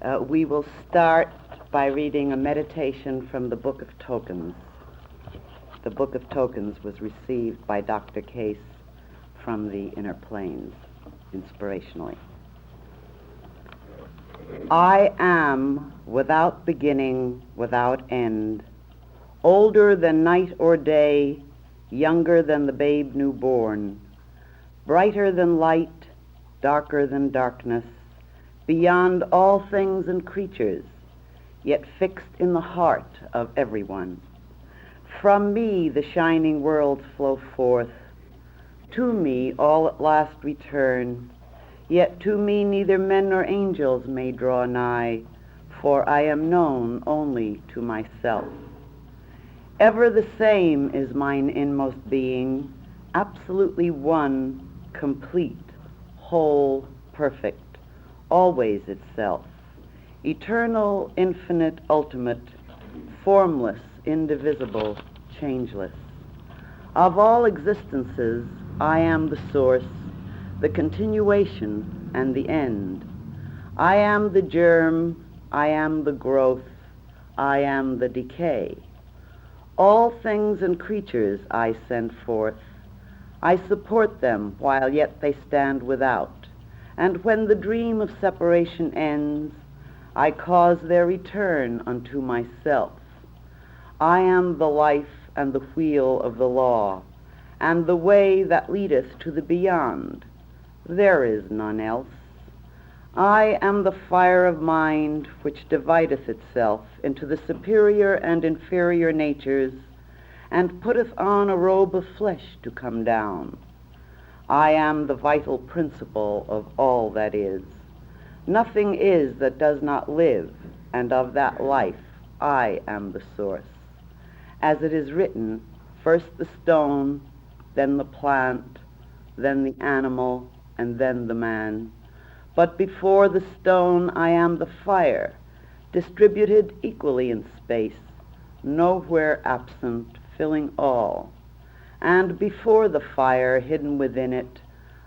We will start by reading a meditation from the Book of Tokens. The Book of Tokens was received by Dr. Case from the inner planes, inspirationally. I am without beginning, without end, older than night or day, younger than the babe newborn, brighter than light, darker than darkness, beyond all things and creatures, yet fixed in the heart of everyone. From me the shining worlds flow forth. To me all at last return, yet to me neither men nor angels may draw nigh, for I am known only to myself. Ever the same is mine inmost being, absolutely one, complete, whole, perfect, always itself, eternal, infinite, ultimate, formless, indivisible, changeless. Of all existences, I am the source, the continuation, and the end. I am the germ, I am the growth, I am the decay. All things and creatures I send forth. I support them while yet they stand without. And when the dream of separation ends, I cause their return unto myself. I am the life and the wheel of the law, and the way that leadeth to the beyond. There is none else. I am the fire of mind which divideth itself into the superior and inferior natures, and putteth on a robe of flesh to come down. I am the vital principle of all that is. Nothing is that does not live, and of that life I am the source. As it is written, first the stone, then the plant, then the animal, and then the man. But before the stone I am the fire, distributed equally in space, nowhere absent, filling all. And before the fire hidden within it,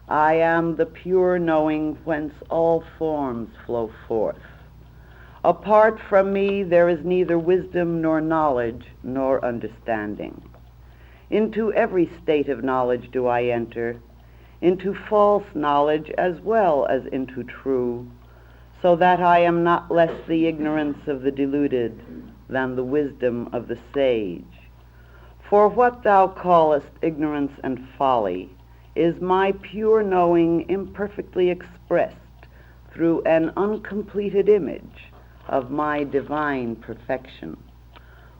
I am the pure knowing whence all forms flow forth. Apart from me there is neither wisdom nor knowledge nor understanding. Into every state of knowledge do I enter, into false knowledge as well as into true, so that I am not less the ignorance of the deluded than the wisdom of the sage. For what thou callest ignorance and folly is my pure knowing imperfectly expressed through an uncompleted image of my divine perfection.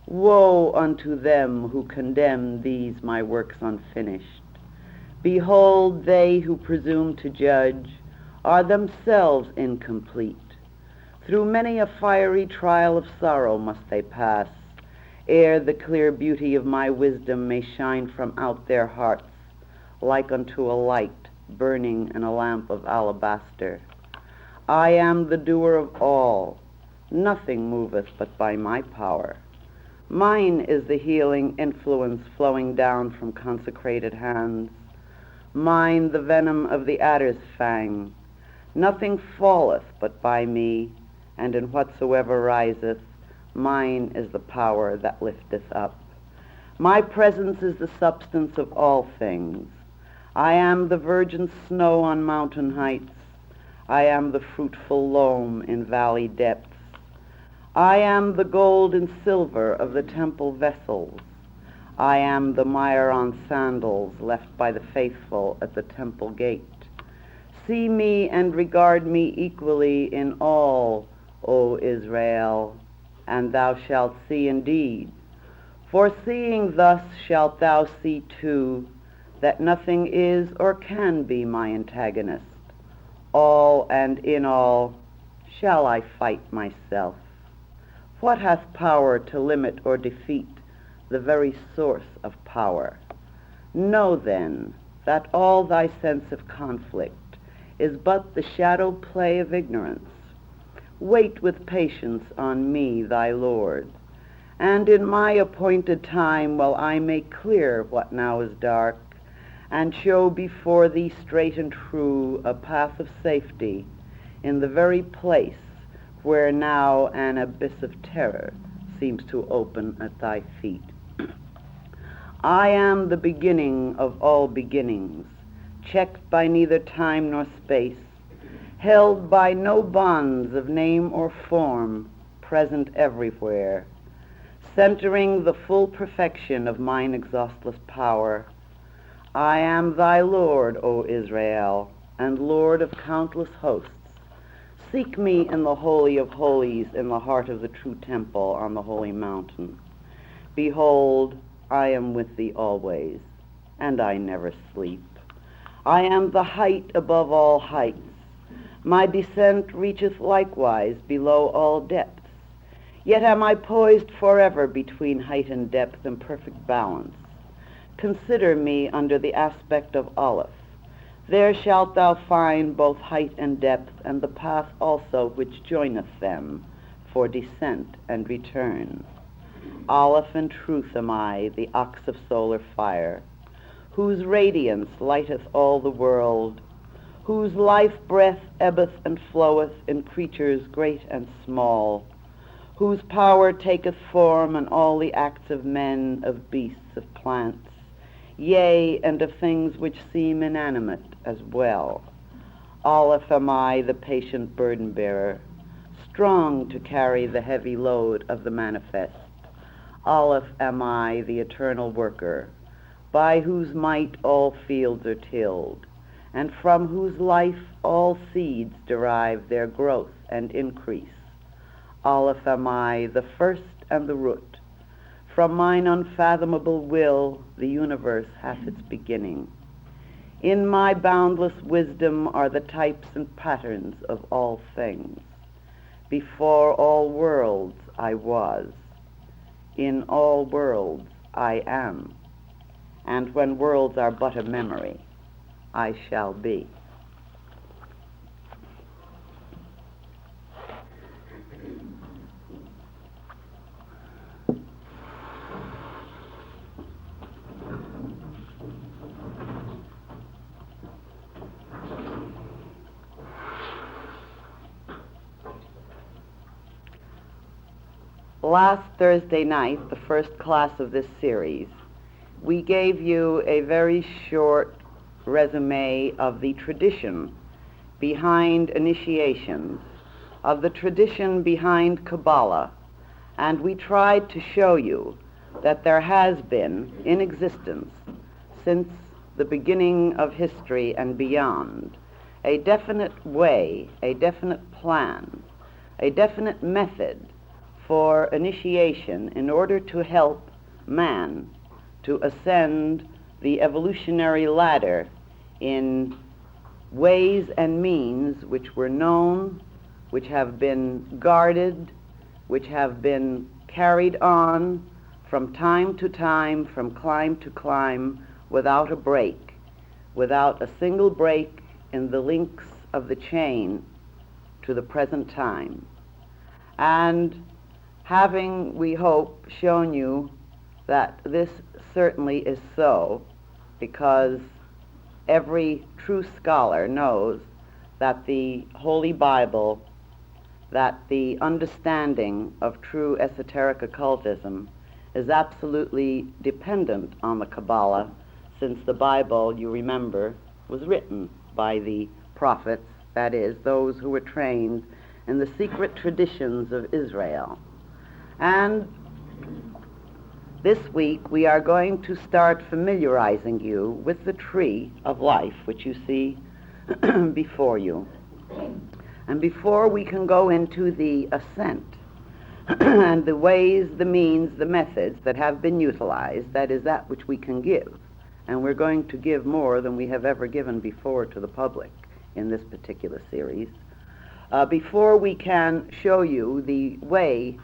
Woe unto them who condemn these my works unfinished. Behold, they who presume to judge are themselves incomplete. Through many a fiery trial of sorrow must they pass, ere the clear beauty of my wisdom may shine from out their hearts, like unto a light burning in a lamp of alabaster. I am the doer of all. Nothing moveth but by my power. Mine is the healing influence flowing down from consecrated hands. Mine the venom of the adder's fang. Nothing falleth but by me, and in whatsoever riseth, mine is the power that lifteth up. My presence is the substance of all things. I am the virgin snow on mountain heights. I am the fruitful loam in valley depths. I am the gold and silver of the temple vessels. I am the mire on sandals left by the faithful at the temple gate. See me and regard me equally in all, O Israel, and thou shalt see indeed. For seeing thus shalt thou see too that nothing is or can be my antagonist. All and in all shall I fight myself. What hath power to limit or defeat the very source of power? Know then that all thy sense of conflict is but the shadow play of ignorance. Wait with patience on me, thy Lord, and in my appointed time will I make clear what now is dark, and show before thee straight and true a path of safety in the very place where now an abyss of terror seems to open at thy feet. I am the beginning of all beginnings, checked by neither time nor space, held by no bonds of name or form, present everywhere, centering the full perfection of mine exhaustless power. I am thy Lord, O Israel, and Lord of countless hosts. Seek me in the Holy of Holies, in the heart of the true temple on the holy mountain. Behold, I am with thee always, and I never sleep. I am the height above all heights. My descent reacheth likewise below all depths. Yet am I poised forever between height and depth in perfect balance. Consider me under the aspect of Aleph. There shalt thou find both height and depth, and the path also which joineth them for descent and return. Aleph in truth am I, the ox of solar fire, whose radiance lighteth all the world, whose life breath ebbeth and floweth in creatures great and small, whose power taketh form in all the acts of men, of beasts, of plants, yea, and of things which seem inanimate as well. Aleph am I, the patient burden-bearer, strong to carry the heavy load of the manifest. Aleph am I, the eternal worker, by whose might all fields are tilled, and from whose life all seeds derive their growth and increase. Aleph am I, the first and the root. From mine unfathomable will the universe hath its beginning. In my boundless wisdom are the types and patterns of all things. Before all worlds I was. In all worlds I am. And when worlds are but a memory, I shall be. Last Thursday night, the first class of this series, we gave you a very short resume of the tradition behind initiations, of the tradition behind Kabbalah, and we tried to show you that there has been in existence since the beginning of history and beyond a definite way, a definite plan, a definite method for initiation in order to help man to ascend the evolutionary ladder in ways and means which were known, which have been guarded, which have been carried on from time to time, from climb to climb, without a break, without a single break in the links of the chain to the present time. And having, we hope, shown you that this certainly is so, because every true scholar knows that the Holy Bible, that the understanding of true esoteric occultism is absolutely dependent on the Kabbalah, since the Bible, you remember, was written by the prophets, that is, those who were trained in the secret traditions of Israel. And this week we are going to start familiarizing you with the tree of life, which you see before you. And before we can go into the ascent and the ways, the means, the methods that have been utilized, that is that which we can give. And we're going to give more than we have ever given before to the public in this particular series. Before we can show you the way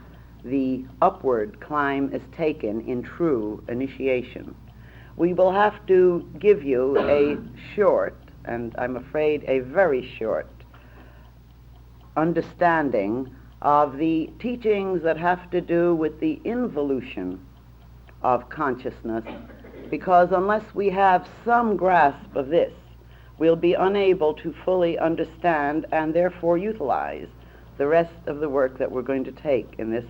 the upward climb is taken in true initiation, we will have to give you a short, and I'm afraid a very short, understanding of the teachings that have to do with the involution of consciousness, because unless we have some grasp of this, we'll be unable to fully understand and therefore utilize the rest of the work that we're going to take in this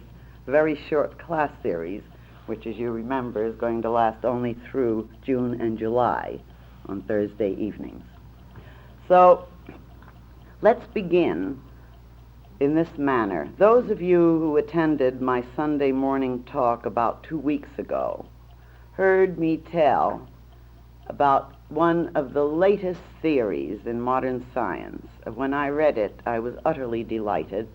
very short class series, which, as you remember, is going to last only through June and July on Thursday evenings. So let's begin in this manner. Those of you who attended my Sunday morning talk about 2 weeks ago heard me tell about one of the latest theories in modern science. When I read it, I was utterly delighted,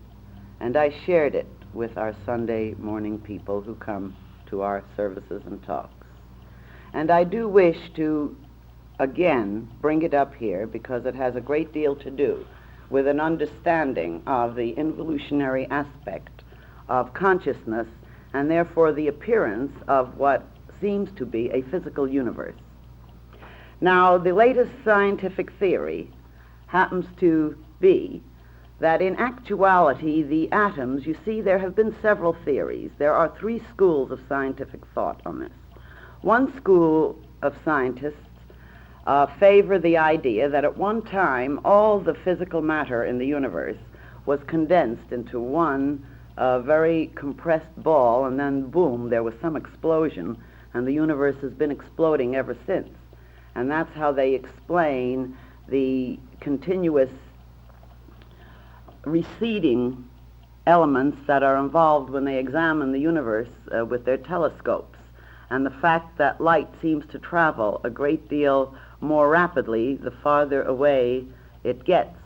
and I shared it with our Sunday morning people who come to our services and talks. And I do wish to, again, bring it up here because it has a great deal to do with an understanding of the involutionary aspect of consciousness and therefore the appearance of what seems to be a physical universe. Now, the latest scientific theory happens to be that in actuality the atoms, you see, there have been several theories. There are 3 schools of scientific thought on this. One school of scientists favor the idea that at one time all the physical matter in the universe was condensed into one very compressed ball, and then boom, there was some explosion, and the universe has been exploding ever since. And that's how they explain the continuous receding elements that are involved when they examine the universe with their telescopes, and the fact that light seems to travel a great deal more rapidly the farther away it gets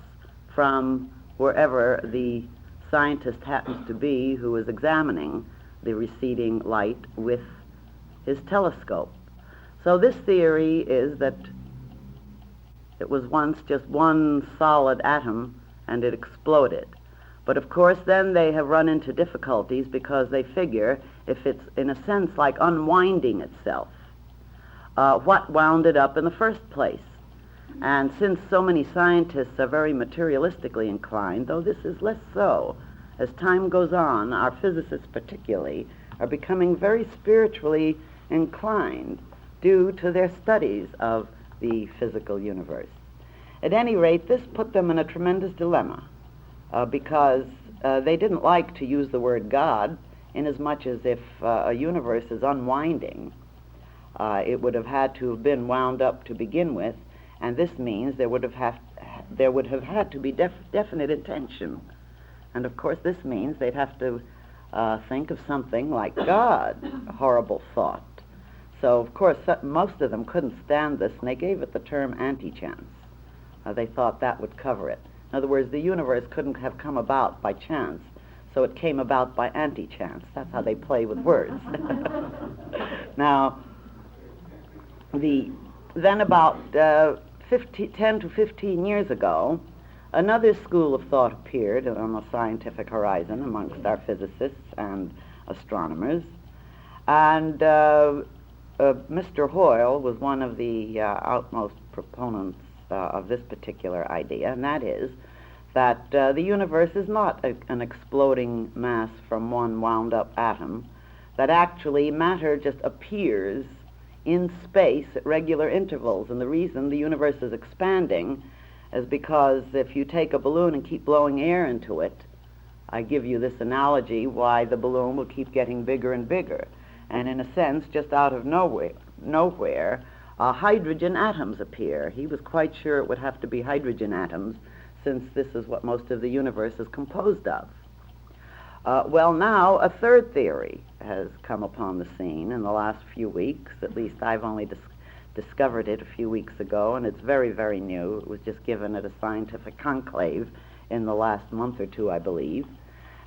from wherever the scientist happens to be who is examining the receding light with his telescope. So this theory is that it was once just one solid atom and it exploded. But of course then they have run into difficulties because they figure if it's in a sense like unwinding itself, what wound it up in the first place? And since so many scientists are very materialistically inclined, though this is less so, as time goes on, our physicists particularly are becoming very spiritually inclined due to their studies of the physical universe. At any rate, this put them in a tremendous dilemma because they didn't like to use the word God, inasmuch as if a universe is unwinding, it would have had to have been wound up to begin with, and this means there would have had to be definite intention. And of course this means they'd have to think of something like God, a horrible thought. So of course most of them couldn't stand this, and they gave it the term anti-chance. They thought that would cover it. In other words, the universe couldn't have come about by chance, so it came about by anti-chance. That's how they play with words. Now, then about 10 to 15 years ago, another school of thought appeared on the scientific horizon amongst our physicists and astronomers, and Mr. Hoyle was one of the outmost proponents of this particular idea, and that is that the universe is not an exploding mass from one wound-up atom, that actually matter just appears in space at regular intervals, and the reason the universe is expanding is because if you take a balloon and keep blowing air into it, I give you this analogy why the balloon will keep getting bigger and bigger. And in a sense, just out of nowhere, hydrogen atoms appear. He was quite sure it would have to be hydrogen atoms, since this is what most of the universe is composed of. Well, now a third theory has come upon the scene in the last few weeks. At least I've only discovered it a few weeks ago, and it's very, very new. It was just given at a scientific conclave in the last month or two, I believe.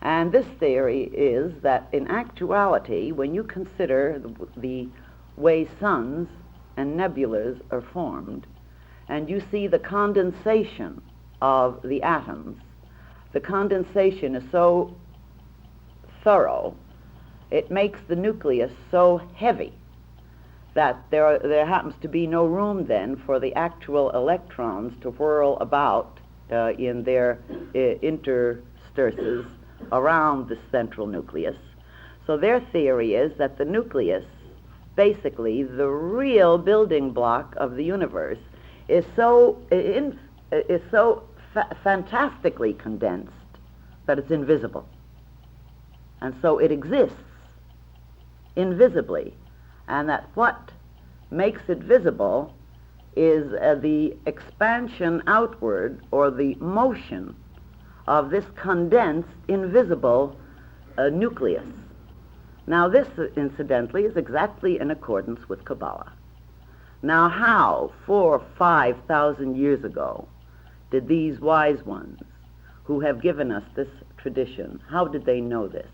And this theory is that in actuality, when you consider the way suns and nebulas are formed, and you see the condensation of the atoms, the condensation is so thorough, it makes the nucleus so heavy that there happens to be no room then for the actual electrons to whirl about in their interstices around the central nucleus. So their theory is that the nucleus, basically the real building block of the universe, is so fantastically condensed that it's invisible. And so it exists invisibly, and that what makes it visible is the expansion outward, or the motion of this condensed, invisible nucleus. Now this, incidentally, is exactly in accordance with Kabbalah. Now how, 4,000 or 5,000 years ago, did these wise ones who have given us this tradition, how did they know this?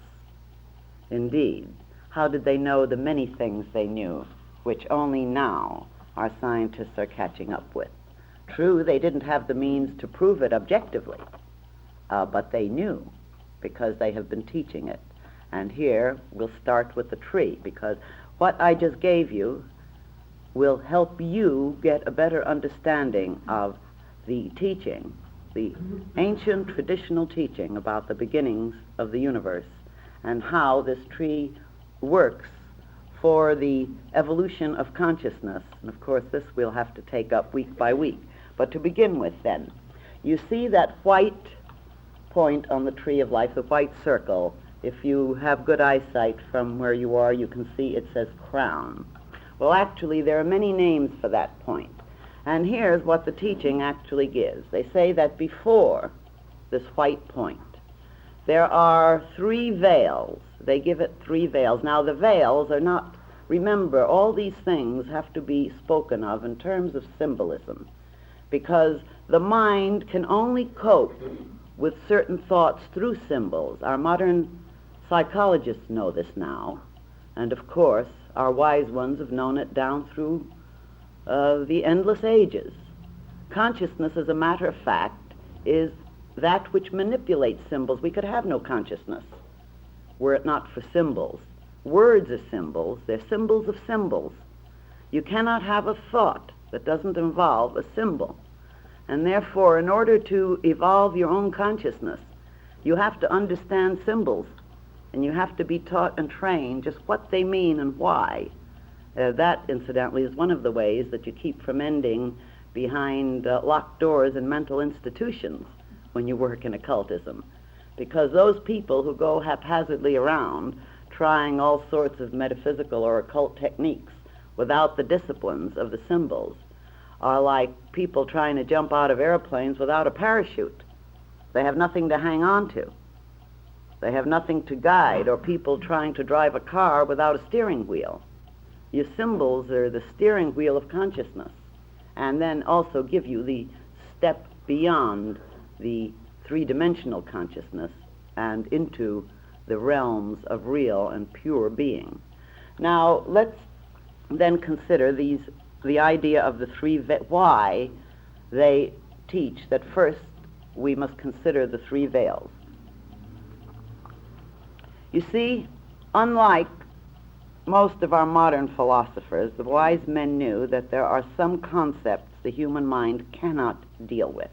Indeed, how did they know the many things they knew, which only now our scientists are catching up with? True, they didn't have the means to prove it objectively, but they knew, because they have been teaching it. And here we'll start with the tree, because what I just gave you will help you get a better understanding of the teaching, the ancient traditional teaching about the beginnings of the universe, and how this tree works for the evolution of consciousness. And of course this we'll have to take up week by week. But to begin with then, you see that white point on the tree of life, the white circle. If you have good eyesight from where you are, you can see it says crown. Well, actually there are many names for that point. And here's what the teaching actually gives. They say that before this white point, there are 3 veils. They give it 3 veils. Now the veils are not, remember, all these things have to be spoken of in terms of symbolism, because the mind can only cope with certain thoughts through symbols. Our modern psychologists know this now, and of course our wise ones have known it down through the endless ages. Consciousness, as a matter of fact, is that which manipulates symbols. We could have no consciousness were it not for symbols. Words are symbols. They're symbols of symbols. You cannot have a thought that doesn't involve a symbol. And therefore, in order to evolve your own consciousness, you have to understand symbols, and you have to be taught and trained just what they mean and why. That, incidentally, is one of the ways that you keep from ending behind locked doors in mental institutions when you work in occultism. Because those people who go haphazardly around trying all sorts of metaphysical or occult techniques without the disciplines of the symbols are like people trying to jump out of airplanes without a parachute. They have nothing to hang on to. They have nothing to guide, or people trying to drive a car without a steering wheel. Your symbols are the steering wheel of consciousness, and then also give you the step beyond the 3-dimensional consciousness and into the realms of real and pure being. Now, let's then consider the idea of the 3 why they teach that first we must consider the 3 veils. You see, unlike most of our modern philosophers, the wise men knew that there are some concepts the human mind cannot deal with.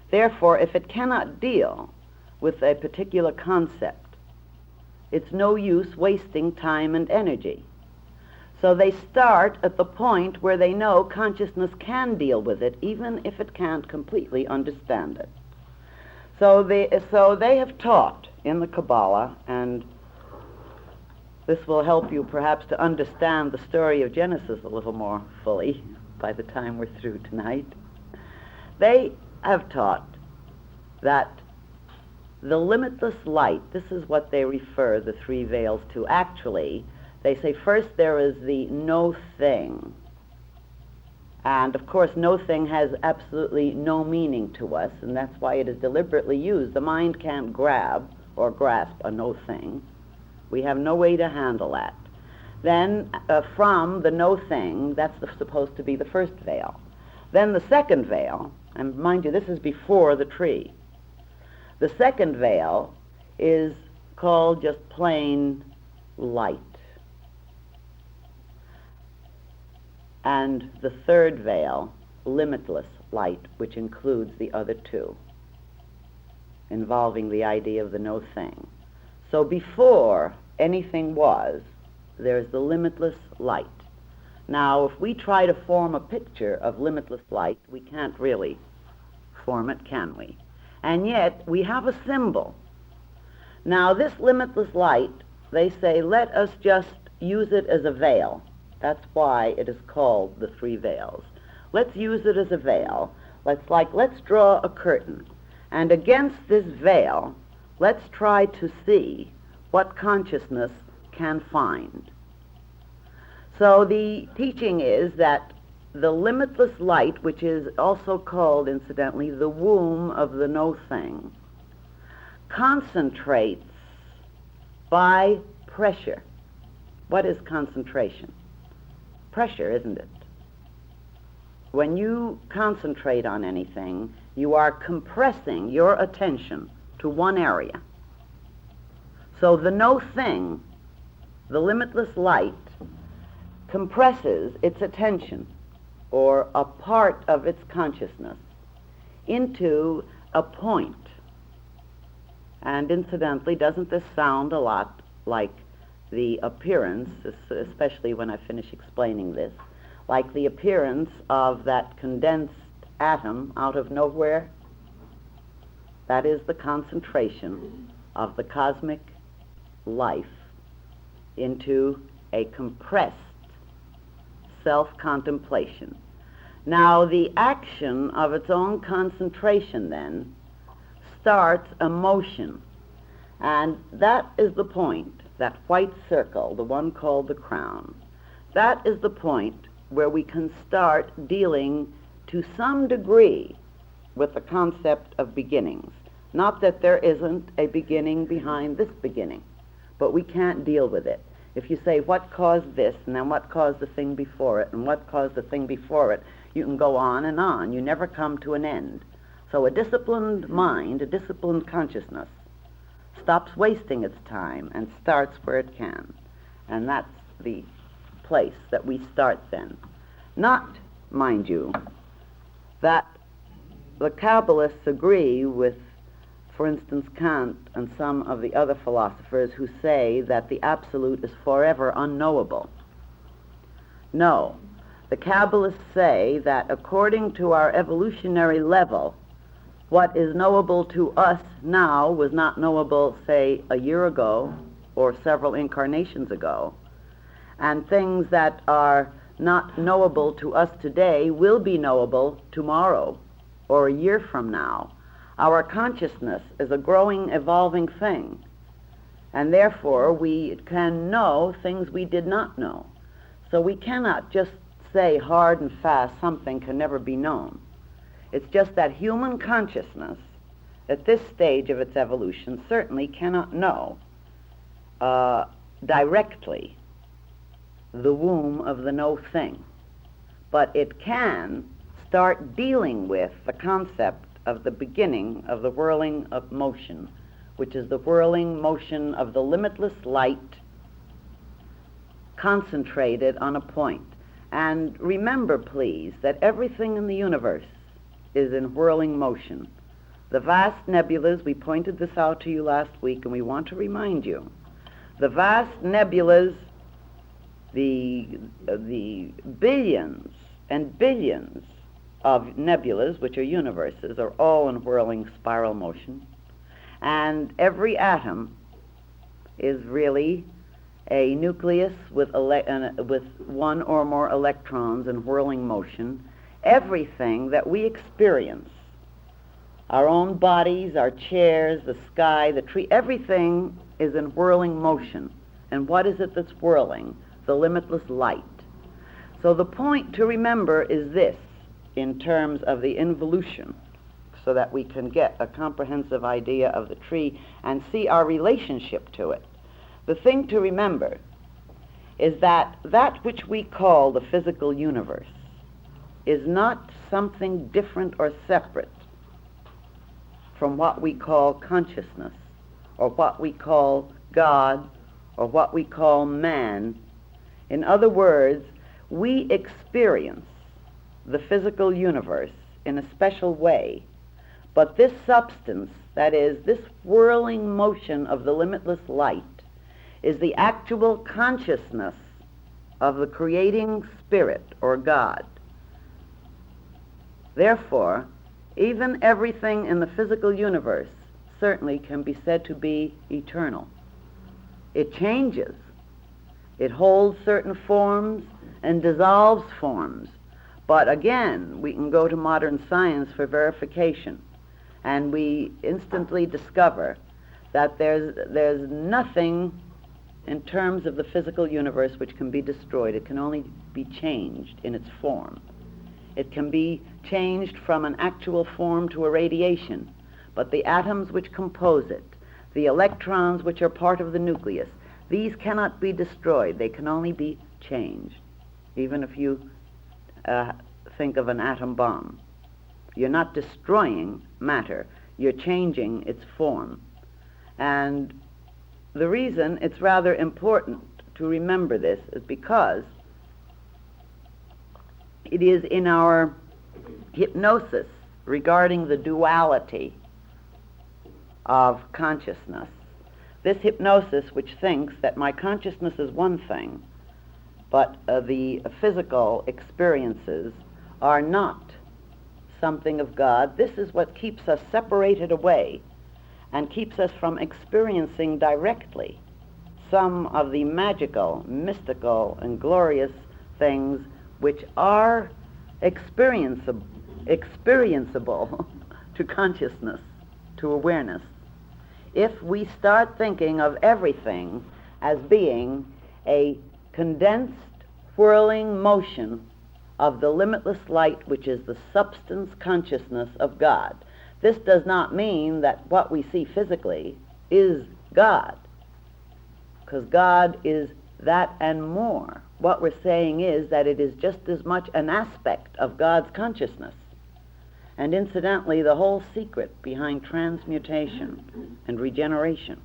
Therefore, if it cannot deal with a particular concept, it's no use wasting time and energy. So they start at the point where they know consciousness can deal with it, even if it can't completely understand it. So they have taught in the Kabbalah, and this will help you perhaps to understand the story of Genesis a little more fully by the time we're through tonight. They have taught that the limitless light, this is what they refer the 3 veils to. Actually, they say first there is the no thing. And of course, no thing has absolutely no meaning to us, and that's why it is deliberately used. The mind can't grab or grasp a no thing. We have no way to handle that. Then from the no thing, that's supposed to be the first veil. Then the second veil, and mind you, this is before the tree. The second veil is called just plain light. And the third veil, limitless light, which includes the other 2, involving the idea of the no thing. So before anything was, there's the limitless light. Now, if we try to form a picture of limitless light, we can't really form it, can we? And yet we have a symbol. Now this limitless light, they say, let us just use it as a veil. That's why it is called the three veils. Let's use it as a veil. Let's draw a curtain. And against this veil, let's try to see what consciousness can find. So the teaching is that the limitless light, which is also called, incidentally, the womb of the no thing, concentrates by pressure. What is concentration? Pressure, isn't it? When you concentrate on anything, you are compressing your attention to one area. So the no thing, the limitless light, compresses its attention, or a part of its consciousness, into a point. And incidentally, doesn't this sound a lot like the appearance, especially when I finish explaining this, like the appearance of that condensed atom out of nowhere? That is the concentration of the cosmic life into a compressed self-contemplation. Now, the action of its own concentration then starts a motion, and that is the point, that white circle, the one called the crown. That is the point where we can start dealing to some degree with the concept of beginnings. Not that there isn't a beginning behind this beginning, but we can't deal with it. If you say, what caused this, and then what caused the thing before it, and what caused the thing before it, you can go on and on. You never come to an end. So a disciplined mind, a disciplined consciousness, stops wasting its time and starts where it can. And that's the place that we start then. Not, mind you, that the Kabbalists agree with, for instance, Kant and some of the other philosophers who say that the absolute is forever unknowable. No. The Kabbalists say that according to our evolutionary level, what is knowable to us now was not knowable, say, a year ago or several incarnations ago. And things that are not knowable to us today will be knowable tomorrow or a year from now. Our consciousness is a growing, evolving thing, and therefore we can know things we did not know. So we cannot just say hard and fast something can never be known. It's just that human consciousness, at this stage of its evolution, certainly cannot know directly the womb of the no thing, but it can start dealing with the concept of the beginning of the whirling of motion, which is the whirling motion of the limitless light concentrated on a point. And remember, please, that everything in the universe is in whirling motion. The vast nebulas, we pointed this out to you last week, and we want to remind you, the vast nebulas, the billions and billions of nebulas, which are universes, are all in whirling spiral motion. And every atom is really a nucleus with one or more electrons in whirling motion. Everything that we experience, our own bodies, our chairs, the sky, the tree, everything is in whirling motion. And what is it that's whirling? The limitless light. So the point to remember is this, in terms of the involution, so that we can get a comprehensive idea of the tree and see our relationship to it. The thing to remember is that that which we call the physical universe is not something different or separate from what we call consciousness, or what we call God, or what we call man. In other words, we experience the physical universe in a special way, but this substance, that is, this whirling motion of the limitless light, is the actual consciousness of the creating spirit or God. Therefore, Even everything in the physical universe certainly can be said to be eternal. It changes. It holds certain forms and dissolves forms. But again, we can go to modern science for verification, and we instantly discover that there's nothing in terms of the physical universe which can be destroyed. It can only be changed in its form. It can be changed from an actual form to a radiation, but the atoms which compose it, the electrons which are part of the nucleus, these cannot be destroyed. They can only be changed. Even if you think of an atom bomb, you're not destroying matter, you're changing its form. And the reason it's rather important to remember this is because it is in our hypnosis regarding the duality of consciousness. This hypnosis which thinks that my consciousness is one thing, but the physical experiences are not something of God. This is what keeps us separated away and keeps us from experiencing directly some of the magical, mystical, and glorious things which are experienceable to consciousness, to awareness. If we start thinking of everything as being a condensed, whirling motion of the limitless light which is the substance consciousness of God, this does not mean that what we see physically is God, because God is that and more. What we're saying is that it is just as much an aspect of God's consciousness. And incidentally, the whole secret behind transmutation and regeneration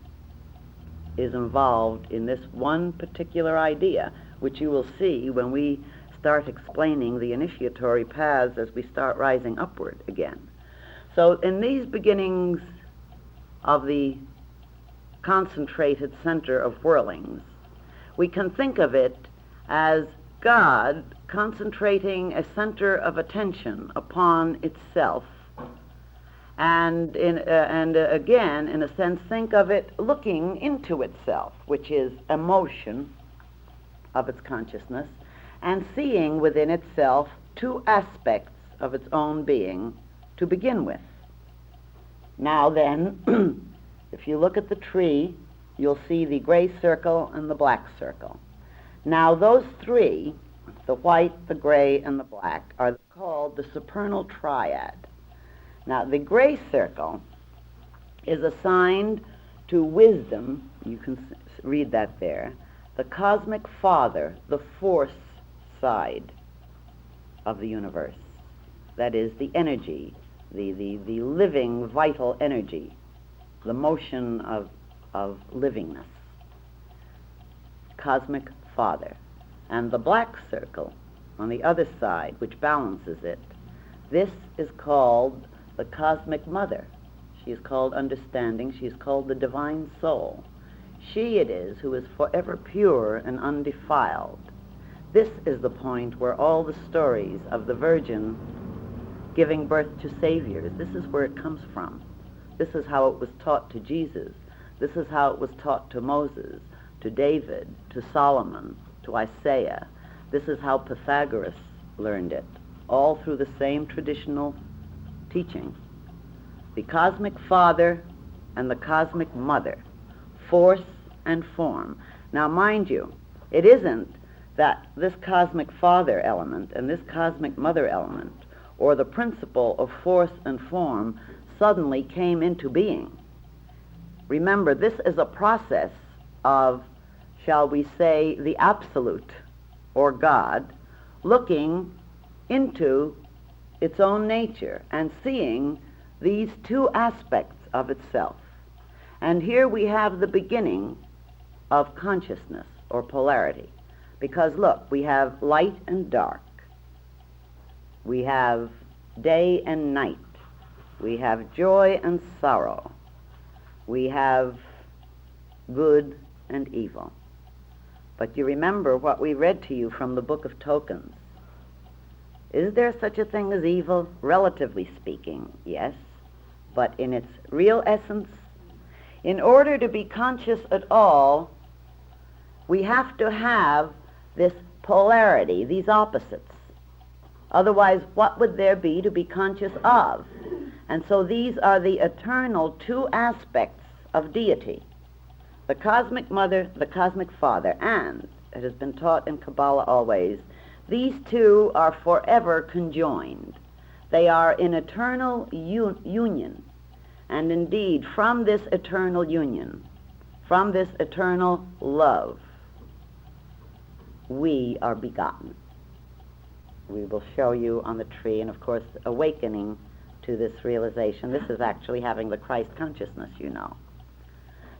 is involved in this one particular idea, which you will see when we start explaining the initiatory paths as we start rising upward again. So in these beginnings of the concentrated center of whirlings, we can think of it as God concentrating a center of attention upon itself, and again, in a sense, think of it looking into itself, which is a motion of its consciousness, and seeing within itself two aspects of its own being to begin with. Now then, if you look at the tree, you'll see the gray circle and the black circle. Now those three, the white, the gray, and the black, are called the supernal triad. Now the gray circle is assigned to wisdom, you can read that there, the cosmic father, the force side of the universe. That is the energy, the living, vital energy, the motion of livingness. Cosmic father. And the black circle on the other side, which balances it, this is called the cosmic mother. She is called understanding. She is called the divine soul. She it is who is forever pure and undefiled. This is the point where all the stories of the Virgin giving birth to saviors, this is where it comes from. This is how it was taught to Jesus. This is how it was taught to Moses, to David, to Solomon, to Isaiah. This is how Pythagoras learned it, all through the same traditional teaching. The cosmic father and the cosmic mother, force and form. Now mind you, it isn't that this cosmic father element and this cosmic mother element, or the principle of force and form, suddenly came into being. Remember, this is a process of, shall we say, the absolute, or God, looking into its own nature and seeing these two aspects of itself. And here we have the beginning of consciousness, or polarity. Because look, we have light and dark. We have day and night. We have joy and sorrow. We have good and evil. But you remember what we read to you from the Book of Tokens. Is there such a thing as evil? Relatively speaking, yes. But in its real essence, in order to be conscious at all, we have to have this polarity, these opposites. Otherwise, what would there be to be conscious of? And so these are the eternal two aspects of deity. The cosmic mother, the cosmic father, and, it has been taught in Kabbalah always, these two are forever conjoined. They are in eternal union. And indeed, from this eternal union, from this eternal love, we are begotten. We will show you on the tree, and of course, awakening to this realization. This is actually having the Christ consciousness, you know.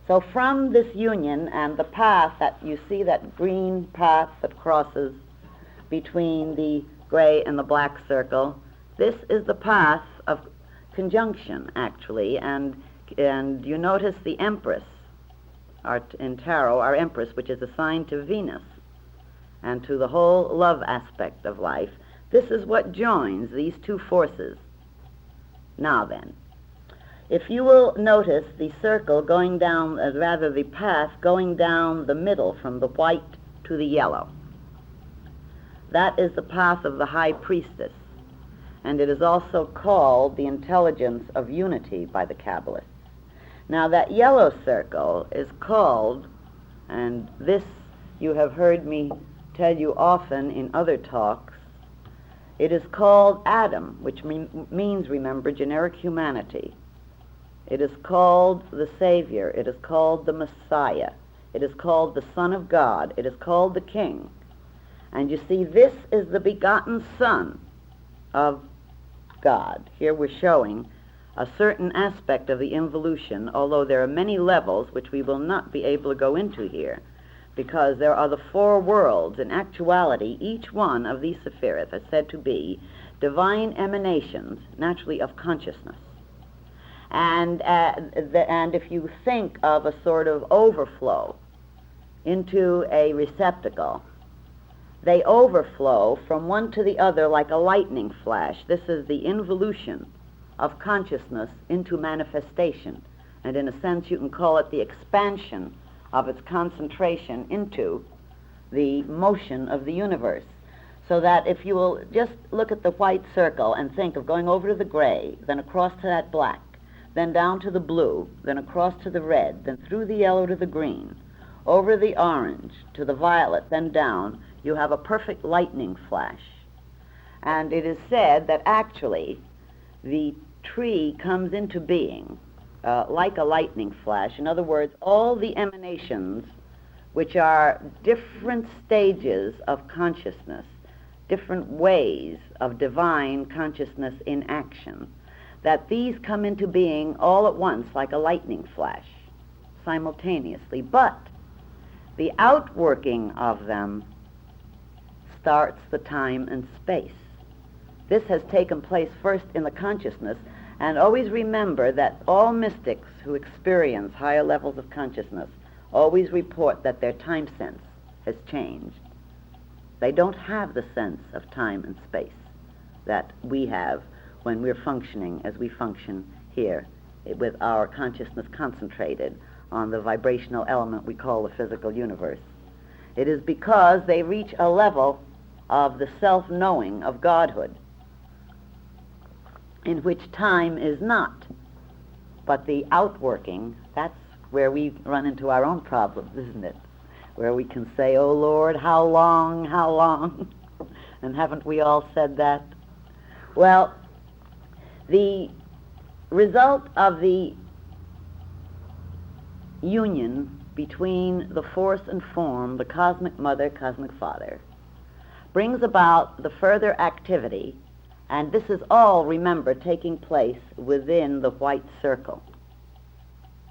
So from this union and the path that you see, that green path that crosses between the gray and the black circle, this is the path of conjunction, actually, and you notice the Empress, in Tarot, our Empress, which is assigned to Venus and to the whole love aspect of life. This is what joins these two forces. Now then, if you will notice the circle going down, rather the path going down the middle from the white to the yellow, that is the path of the High Priestess. And it is also called the intelligence of unity by the Kabbalists. Now that yellow circle is called, and this you have heard me tell you often in other talks, it is called Adam, which means, remember, generic humanity. It is called the Savior. It is called the Messiah. It is called the Son of God. It is called the King. And you see, this is the begotten Son of God. Here we're showing a certain aspect of the involution, although there are many levels which we will not be able to go into here, because there are the four worlds. In actuality, each one of these sephirith is said to be divine emanations, naturally of consciousness. And if you think of a sort of overflow into a receptacle, they overflow from one to the other like a lightning flash. This is the involution of consciousness into manifestation. And in a sense, you can call it the expansion of its concentration into the motion of the universe. So that if you will just look at the white circle and think of going over to the gray, then across to that black, then down to the blue, then across to the red, then through the yellow to the green, over the orange to the violet, then down, you have a perfect lightning flash. And it is said that actually the tree comes into being like a lightning flash. In other words, all the emanations, which are different stages of consciousness, different ways of divine consciousness in action, that these come into being all at once like a lightning flash, simultaneously. But the outworking of them starts the time and space. This has taken place first in the consciousness, and always remember that all mystics who experience higher levels of consciousness always report that their time sense has changed. They don't have the sense of time and space that we have when we're functioning as we function here with our consciousness concentrated on the vibrational element we call the physical universe. It is because they reach a level of the self-knowing of Godhood, in which time is not, but the outworking. That's where we run into our own problems, isn't it? Where we can say, "Oh Lord, how long, how long?" And haven't we all said that? Well, the result of the union between the force and form, the cosmic mother, cosmic father, brings about the further activity, and this is all, remember, taking place within the white circle,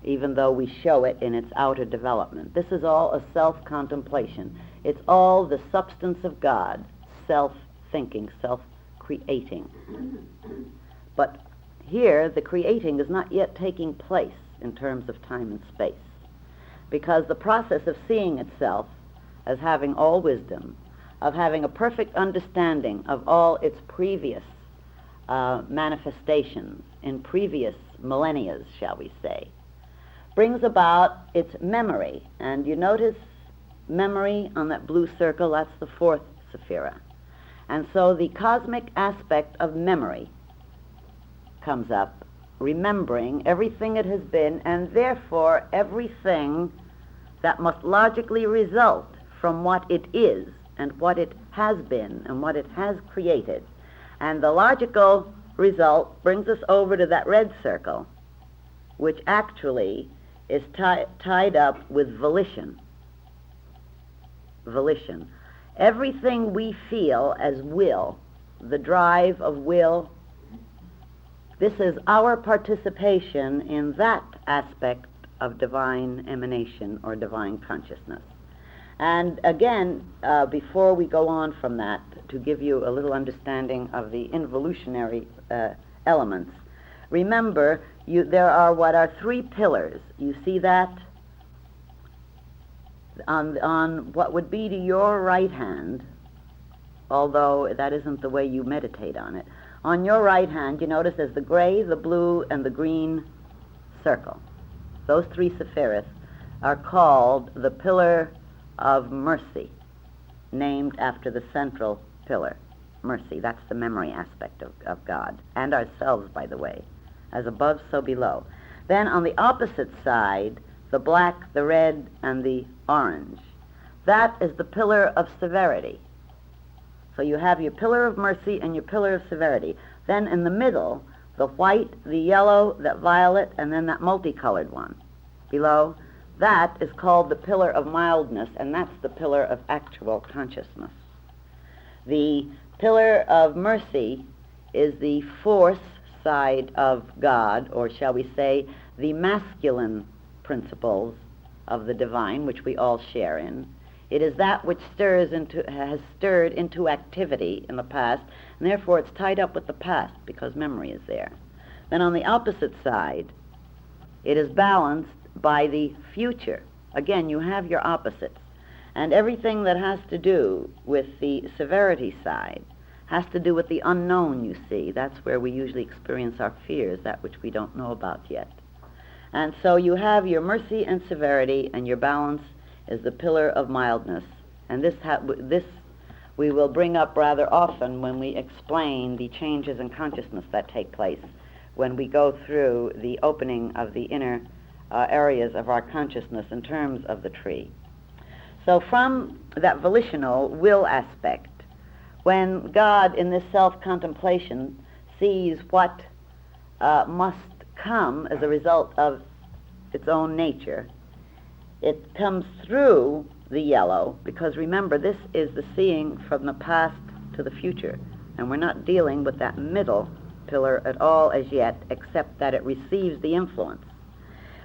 even though we show it in its outer development. This is all a self-contemplation. It's all the substance of God, self-thinking, self-creating. But here, the creating is not yet taking place in terms of time and space, because the process of seeing itself as having all wisdom, of having a perfect understanding of all its previous manifestations in previous millennia, shall we say, brings about its memory. And you notice memory on that blue circle, that's the fourth sephira. And so the cosmic aspect of memory comes up, remembering everything it has been, and therefore everything that must logically result from what it is and what it has been and what it has created. And the logical result brings us over to that red circle, which actually is tied up with volition. Volition. Everything we feel as will, the drive of will, this is our participation in that aspect of divine emanation or divine consciousness. And again, before we go on from that, to give you a little understanding of the involutionary elements, remember, there are what are three pillars. You see that? On what would be to your right hand, although that isn't the way you meditate on it. On your right hand, you notice there's the gray, the blue, and the green circle. Those three sephirot are called the pillar of mercy, named after the central pillar, mercy. That's the memory aspect of God, and ourselves, by the way, as above, so below. Then on the opposite side, the black, the red, and the orange. That is the pillar of severity. So you have your pillar of mercy and your pillar of severity. Then in the middle, the white, the yellow, that violet, and then that multicolored one below, that is called the pillar of mildness, and that's the pillar of actual consciousness. The pillar of mercy is the force side of God, or shall we say, the masculine principles of the divine, which we all share in. It is that which has stirred into activity in the past, and therefore it's tied up with the past because memory is there. Then on the opposite side, it is balanced by the future. Again, you have your opposites. And everything that has to do with the severity side has to do with the unknown, you see. That's where we usually experience our fears, that which we don't know about yet. And so you have your mercy and severity, and your balance is the pillar of mildness. And this we will bring up rather often when we explain the changes in consciousness that take place, when we go through the opening of the inner areas of our consciousness in terms of the tree. So from that volitional will aspect, when God in this self-contemplation sees what must come as a result of its own nature, it comes through the yellow, because remember, this is the seeing from the past to the future, and we're not dealing with that middle pillar at all as yet, except that it receives the influence.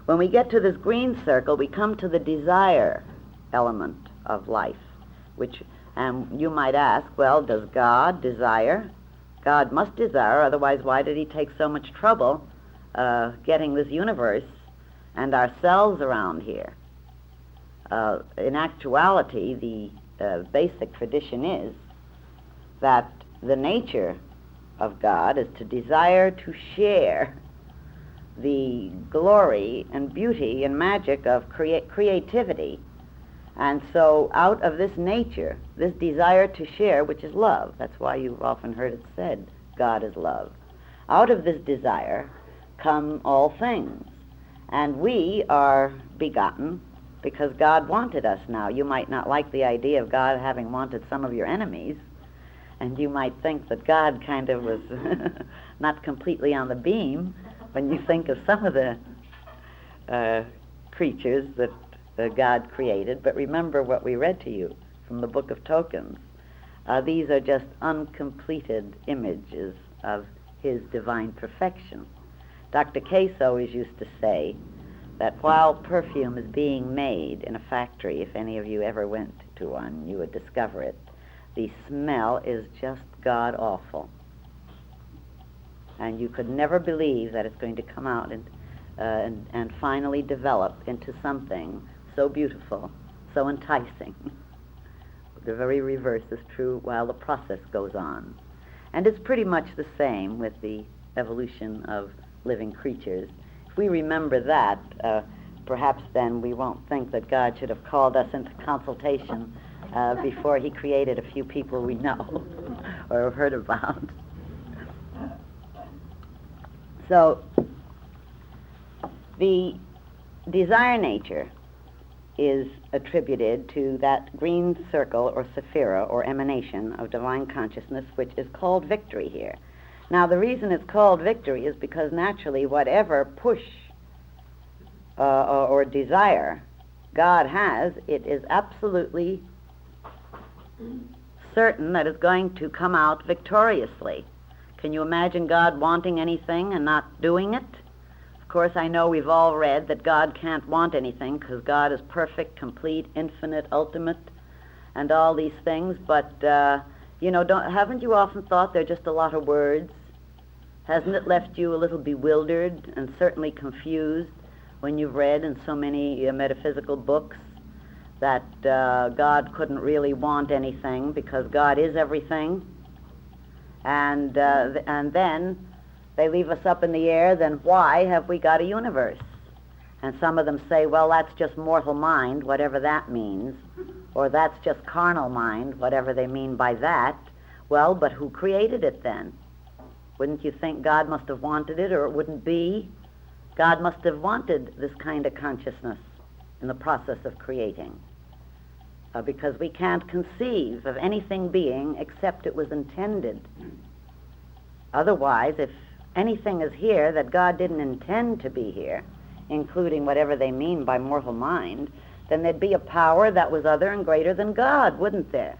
When we get to this green circle, we come to the desire element of life, which, and you might ask, well, does God desire? God must desire, otherwise why did he take so much trouble getting this universe and ourselves around here? In actuality, the basic tradition is that the nature of God is to desire to share the glory and beauty and magic of creativity. And so out of this nature, this desire to share, which is love, that's why you've often heard it said, God is love. Out of this desire come all things. And we are begotten because God wanted us. Now, you might not like the idea of God having wanted some of your enemies, and you might think that God kind of was not completely on the beam when you think of some of the creatures that God created. But remember what we read to you from the Book of Tokens. These are just uncompleted images of his divine perfection. Dr. Case always used to say that while perfume is being made in a factory, if any of you ever went to one, you would discover it, the smell is just god-awful. And you could never believe that it's going to come out and finally develop into something so beautiful, so enticing. The very reverse is true while the process goes on. And it's pretty much the same with the evolution of living creatures. If we remember that, perhaps then we won't think that God should have called us into consultation before he created a few people we know or have heard about. So, the desire nature is attributed to that green circle or sephira or emanation of divine consciousness, which is called victory here. Now, the reason it's called victory is because naturally whatever push or desire God has, it is absolutely certain that it's going to come out victoriously. Can you imagine God wanting anything and not doing it? Of course, I know we've all read that God can't want anything because God is perfect, complete, infinite, ultimate, and all these things, but, haven't you often thought they're just a lot of words? Hasn't it left you a little bewildered and certainly confused when you've read in so many metaphysical books that God couldn't really want anything because God is everything? And then they leave us up in the air, then why have we got a universe? And some of them say, well, that's just mortal mind, whatever that means, or that's just carnal mind, whatever they mean by that. Well, but who created it then? Wouldn't you think God must have wanted it, or it wouldn't be? God must have wanted this kind of consciousness in the process of creating, because we can't conceive of anything being except it was intended. Otherwise, if anything is here that God didn't intend to be here, including whatever they mean by mortal mind, then there'd be a power that was other and greater than God, wouldn't there?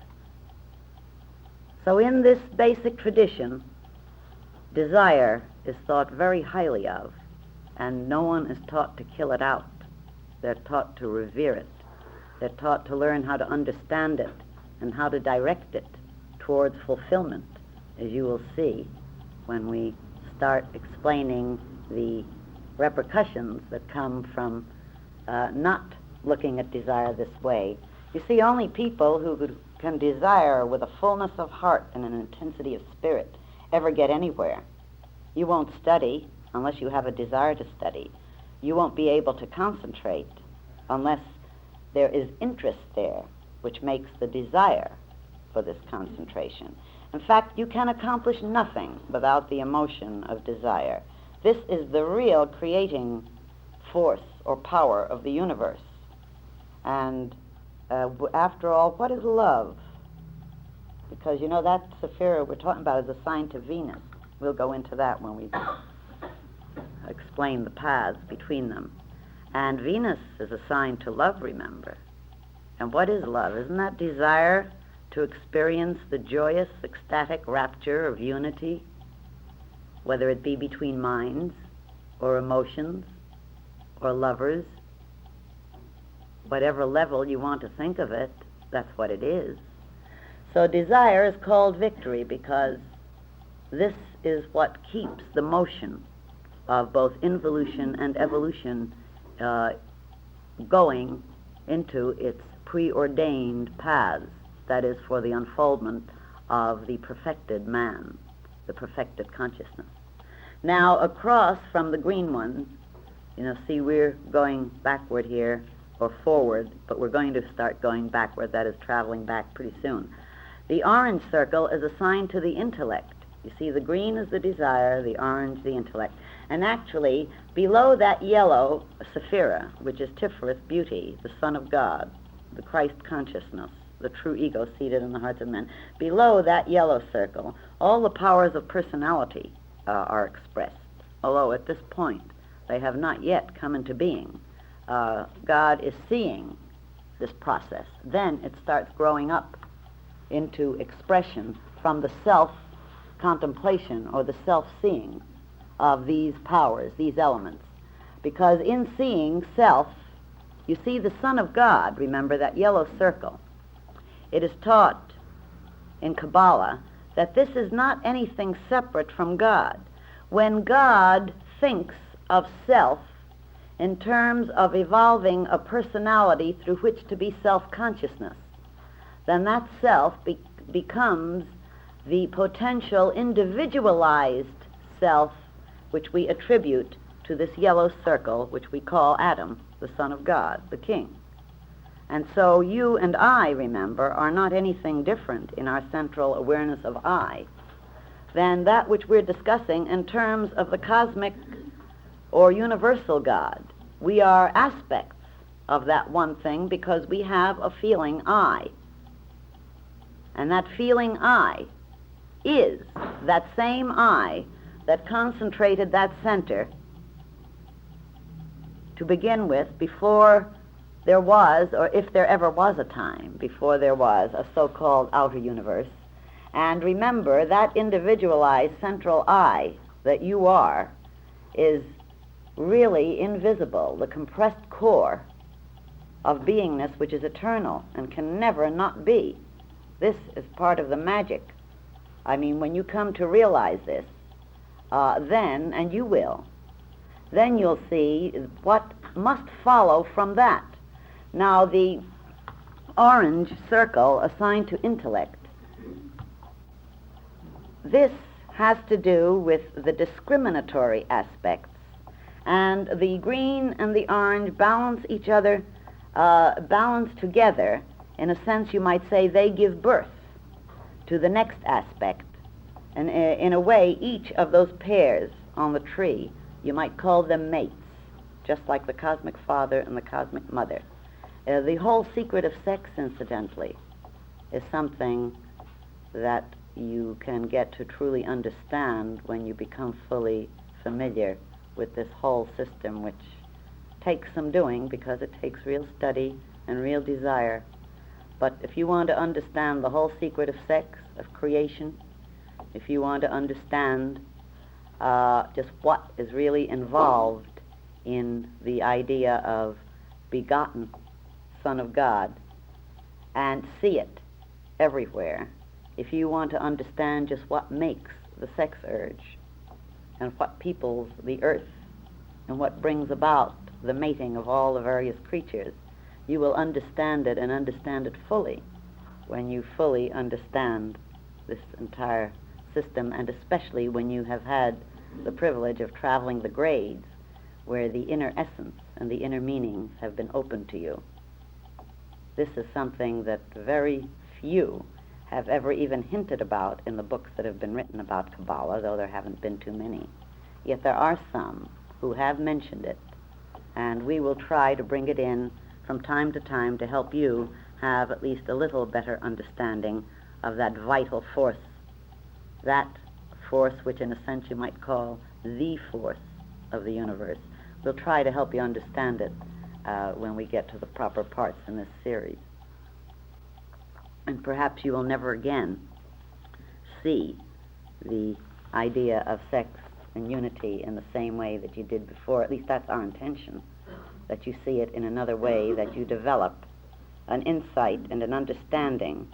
So in this basic tradition, desire is thought very highly of, and no one is taught to kill it out. They're taught to revere it. They're taught to learn how to understand it and how to direct it towards fulfillment, as you will see when we start explaining the repercussions that come from not looking at desire this way. You see, only people who can desire with a fullness of heart and an intensity of spirit ever get anywhere. You won't study unless you have a desire to study. You won't be able to concentrate unless there is interest there, which makes the desire for this concentration. In fact, you can accomplish nothing without the emotion of desire. This is the real creating force or power of the universe. And after all, what is love? Because, that sephira we're talking about is assigned to Venus. We'll go into that when we explain the paths between them. And Venus is assigned to love, remember. And what is love? Isn't that desire to experience the joyous, ecstatic rapture of unity, whether it be between minds or emotions or lovers? Whatever level you want to think of it, that's what it is. So desire is called victory because this is what keeps the motion of both involution and evolution going into its preordained paths, that is, for the unfoldment of the perfected man, the perfected consciousness. Now, across from the green one, see, we're going backward here, or forward, but we're going to start going backward, that is, traveling back pretty soon. The orange circle is assigned to the intellect. You see, the green is the desire, the orange the intellect. And actually, below that yellow sephira, which is Tiferet, beauty, the Son of God, the Christ consciousness, the true ego seated in the hearts of men, below that yellow circle, all the powers of personality are expressed, although at this point they have not yet come into being. God is seeing this process. Then it starts growing up into expression from the self-contemplation or the self-seeing of these powers, these elements. Because in seeing self, you see the Son of God, remember that yellow circle. It is taught in Kabbalah that this is not anything separate from God. When God thinks of self in terms of evolving a personality through which to be self-consciousness, then that self becomes the potential individualized self which we attribute to this yellow circle which we call Adam, the Son of God, the King. And so you and I, remember, are not anything different in our central awareness of I than that which we're discussing in terms of the cosmic or universal God. We are aspects of that one thing because we have a feeling I. And that feeling I is that same I that concentrated that center to begin with before there was, or if there ever was a time, before there was a so-called outer universe. And remember, that individualized central I that you are is really invisible, the compressed core of beingness which is eternal and can never not be. This is part of the magic. I mean, when you come to realize this, then, and you will, then you'll see what must follow from that. Now, the orange circle assigned to intellect, this has to do with the discriminatory aspects, and the green and the orange balance each other, balance together. In a sense, you might say they give birth to the next aspect. And in a way, each of those pairs on the tree, you might call them mates, just like the cosmic father and the cosmic mother. The whole secret of sex, incidentally, is something that you can get to truly understand when you become fully familiar with this whole system, which takes some doing because it takes real study and real desire. But if you want to understand the whole secret of sex, of creation, if you want to understand just what is really involved in the idea of begotten Son of God, and see it everywhere, if you want to understand just what makes the sex urge, and what peoples the earth, and what brings about the mating of all the various creatures, you will understand it and understand it fully when you fully understand this entire system, and especially when you have had the privilege of traveling the grades where the inner essence and the inner meanings have been open to you. This is something that very few have ever even hinted about in the books that have been written about Kabbalah, though there haven't been too many. Yet there are some who have mentioned it, and we will try to bring it in from time to time to help you have at least a little better understanding of that vital force, that force which in a sense you might call the force of the universe. We'll try to help you understand it when we get to the proper parts in this series. And perhaps you will never again see the idea of sex and unity in the same way that you did before. At least that's our intention, that you see it in another way, that you develop an insight and an understanding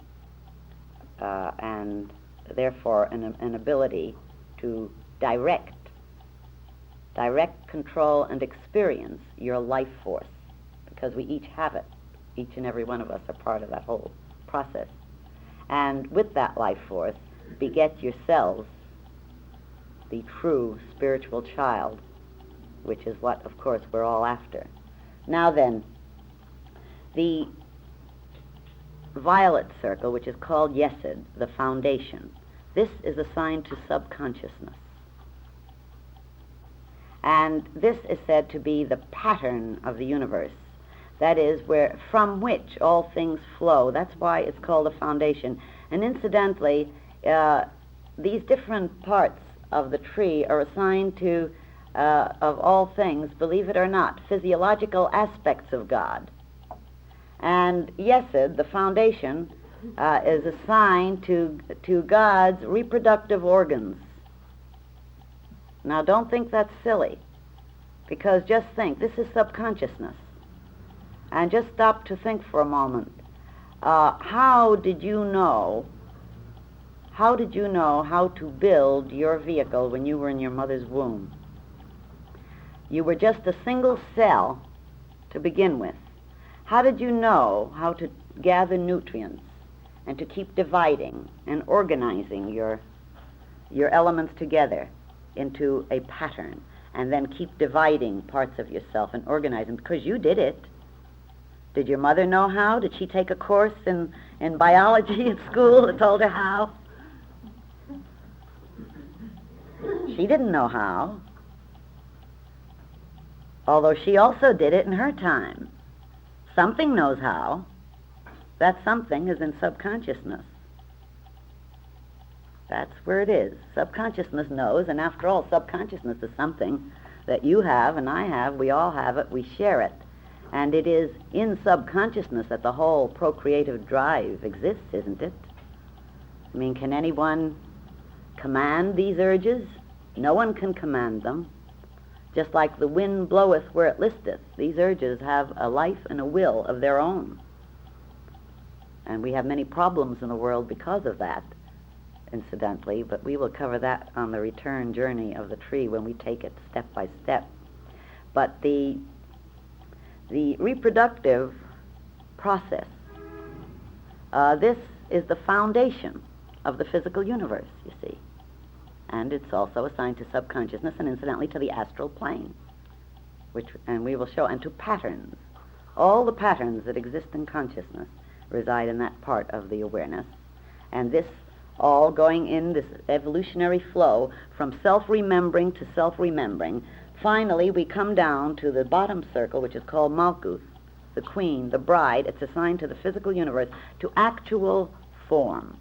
and therefore an ability to direct, control, and experience your life force, because we each have it. Each and every one of us are part of that whole process. And with that life force, beget yourselves the true spiritual child, which is what, of course, we're all after. Now then, the violet circle, which is called Yesod, the foundation, this is assigned to subconsciousness. And this is said to be the pattern of the universe. That is, where from which all things flow. That's why it's called a foundation. And incidentally, these different parts of the tree are assigned to, of all things, believe it or not, physiological aspects of God. And Yesod, the foundation, is assigned to God's reproductive organs. Now, don't think that's silly, because just think, this is subconsciousness. And just stop to think for a moment. How did you know how to build your vehicle when you were in your mother's womb? You were just a single cell to begin with. How did you know how to gather nutrients and to keep dividing and organizing your elements together into a pattern, and then keep dividing parts of yourself and organizing, because you did it. Did your mother know how? Did she take a course in biology at school that told her how? She didn't know how, although she also did it in her time. Something knows how. That something is in subconsciousness. That's where it is. Subconsciousness knows, and after all, subconsciousness is something that you have and I have, we all have it, we share it. And it is in subconsciousness that the whole procreative drive exists, isn't it? I mean, can anyone command these urges? No one can command them. Just like the wind bloweth where it listeth, these urges have a life and a will of their own. And we have many problems in the world because of that, incidentally, but we will cover that on the return journey of the tree when we take it step by step. But the reproductive process, this is the foundation of the physical universe, you see. And it's also assigned to subconsciousness and incidentally to the astral plane, and we will show, and to patterns. All the patterns that exist in consciousness reside in that part of the awareness. And this all going in this evolutionary flow from self-remembering to self-remembering. Finally, we come down to the bottom circle, which is called Malkuth, the queen, the bride. It's assigned to the physical universe, to actual form.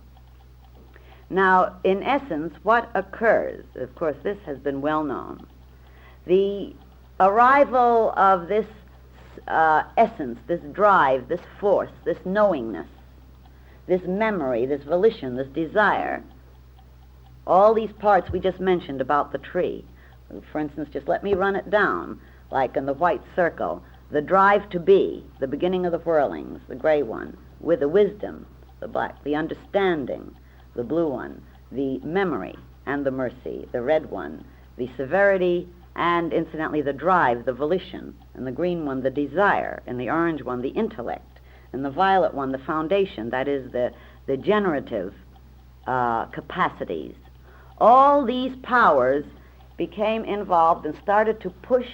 Now, in essence, what occurs, of course, this has been well known. The arrival of this essence, this drive, this force, this knowingness, this memory, this volition, this desire, all these parts we just mentioned about the tree. For instance, just let me run it down, like in the white circle. The drive to be, the beginning of the whirlings, the gray one, with the wisdom, the black, the understanding, the blue one, the memory and the mercy, the red one, the severity, and incidentally the drive, the volition, and the green one, the desire, and the orange one, the intellect, and the violet one, the foundation, that is the generative capacities. All these powers became involved and started to push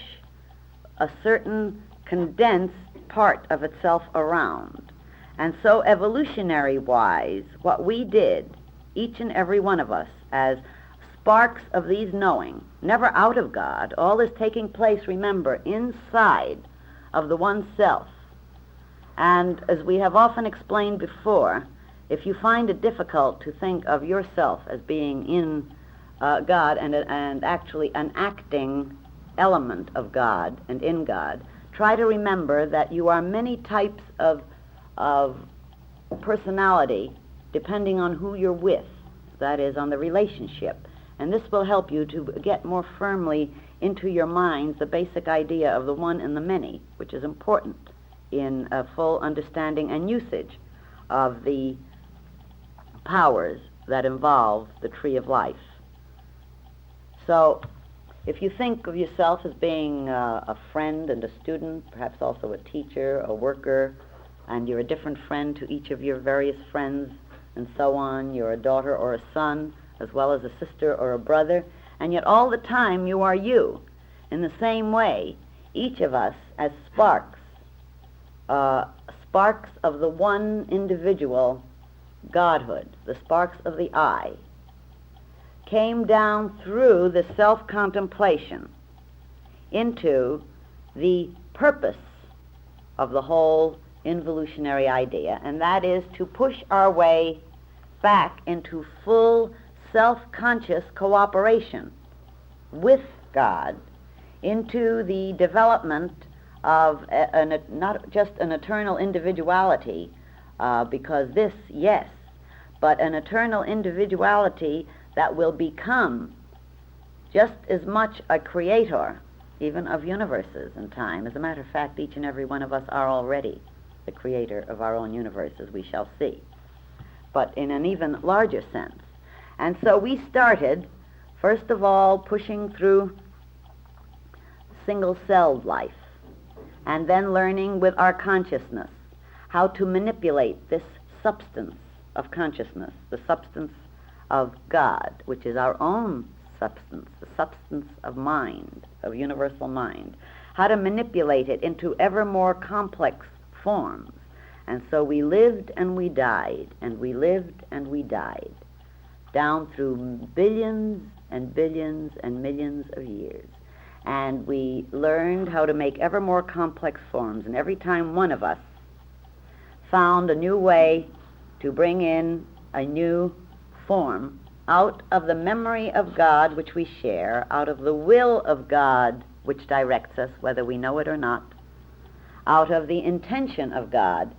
a certain condensed part of itself around. And so evolutionary-wise, what we did, each and every one of us, as sparks of these knowing, never out of God, all this taking place, remember, inside of the oneself. And as we have often explained before, if you find it difficult to think of yourself as being in God and actually an acting element of God and in God, try to remember that you are many types of personality depending on who you're with, that is, on the relationship. And this will help you to get more firmly into your minds the basic idea of the one and the many, which is important in a full understanding and usage of the powers that involve the tree of life. So, if you think of yourself as being a friend and a student, perhaps also a teacher, a worker, and you're a different friend to each of your various friends, and so on, you're a daughter or a son, as well as a sister or a brother, and yet all the time you are you. In the same way, each of us as sparks, sparks of the one individual Godhood, the sparks of the I, came down through the self-contemplation into the purpose of the whole involutionary idea, and that is to push our way back into full self-conscious cooperation with God, into the development of not just an eternal individuality, because this, yes, but an eternal individuality that will become just as much a creator, even of universes and time. As a matter of fact, each and every one of us are already the creator of our own universe, as we shall see, but in an even larger sense. And so we started, first of all, pushing through single-celled life, and then learning with our consciousness how to manipulate this substance of consciousness, the substance of God, which is our own substance, the substance of mind, of universal mind, how to manipulate it into ever more complex forms. And so we lived and we died, and we lived and we died, down through billions and billions and millions of years. And we learned how to make ever more complex forms, and every time one of us found a new way to bring in a new form out of the memory of God which we share, out of the will of God which directs us, whether we know it or not, out of the intention of God.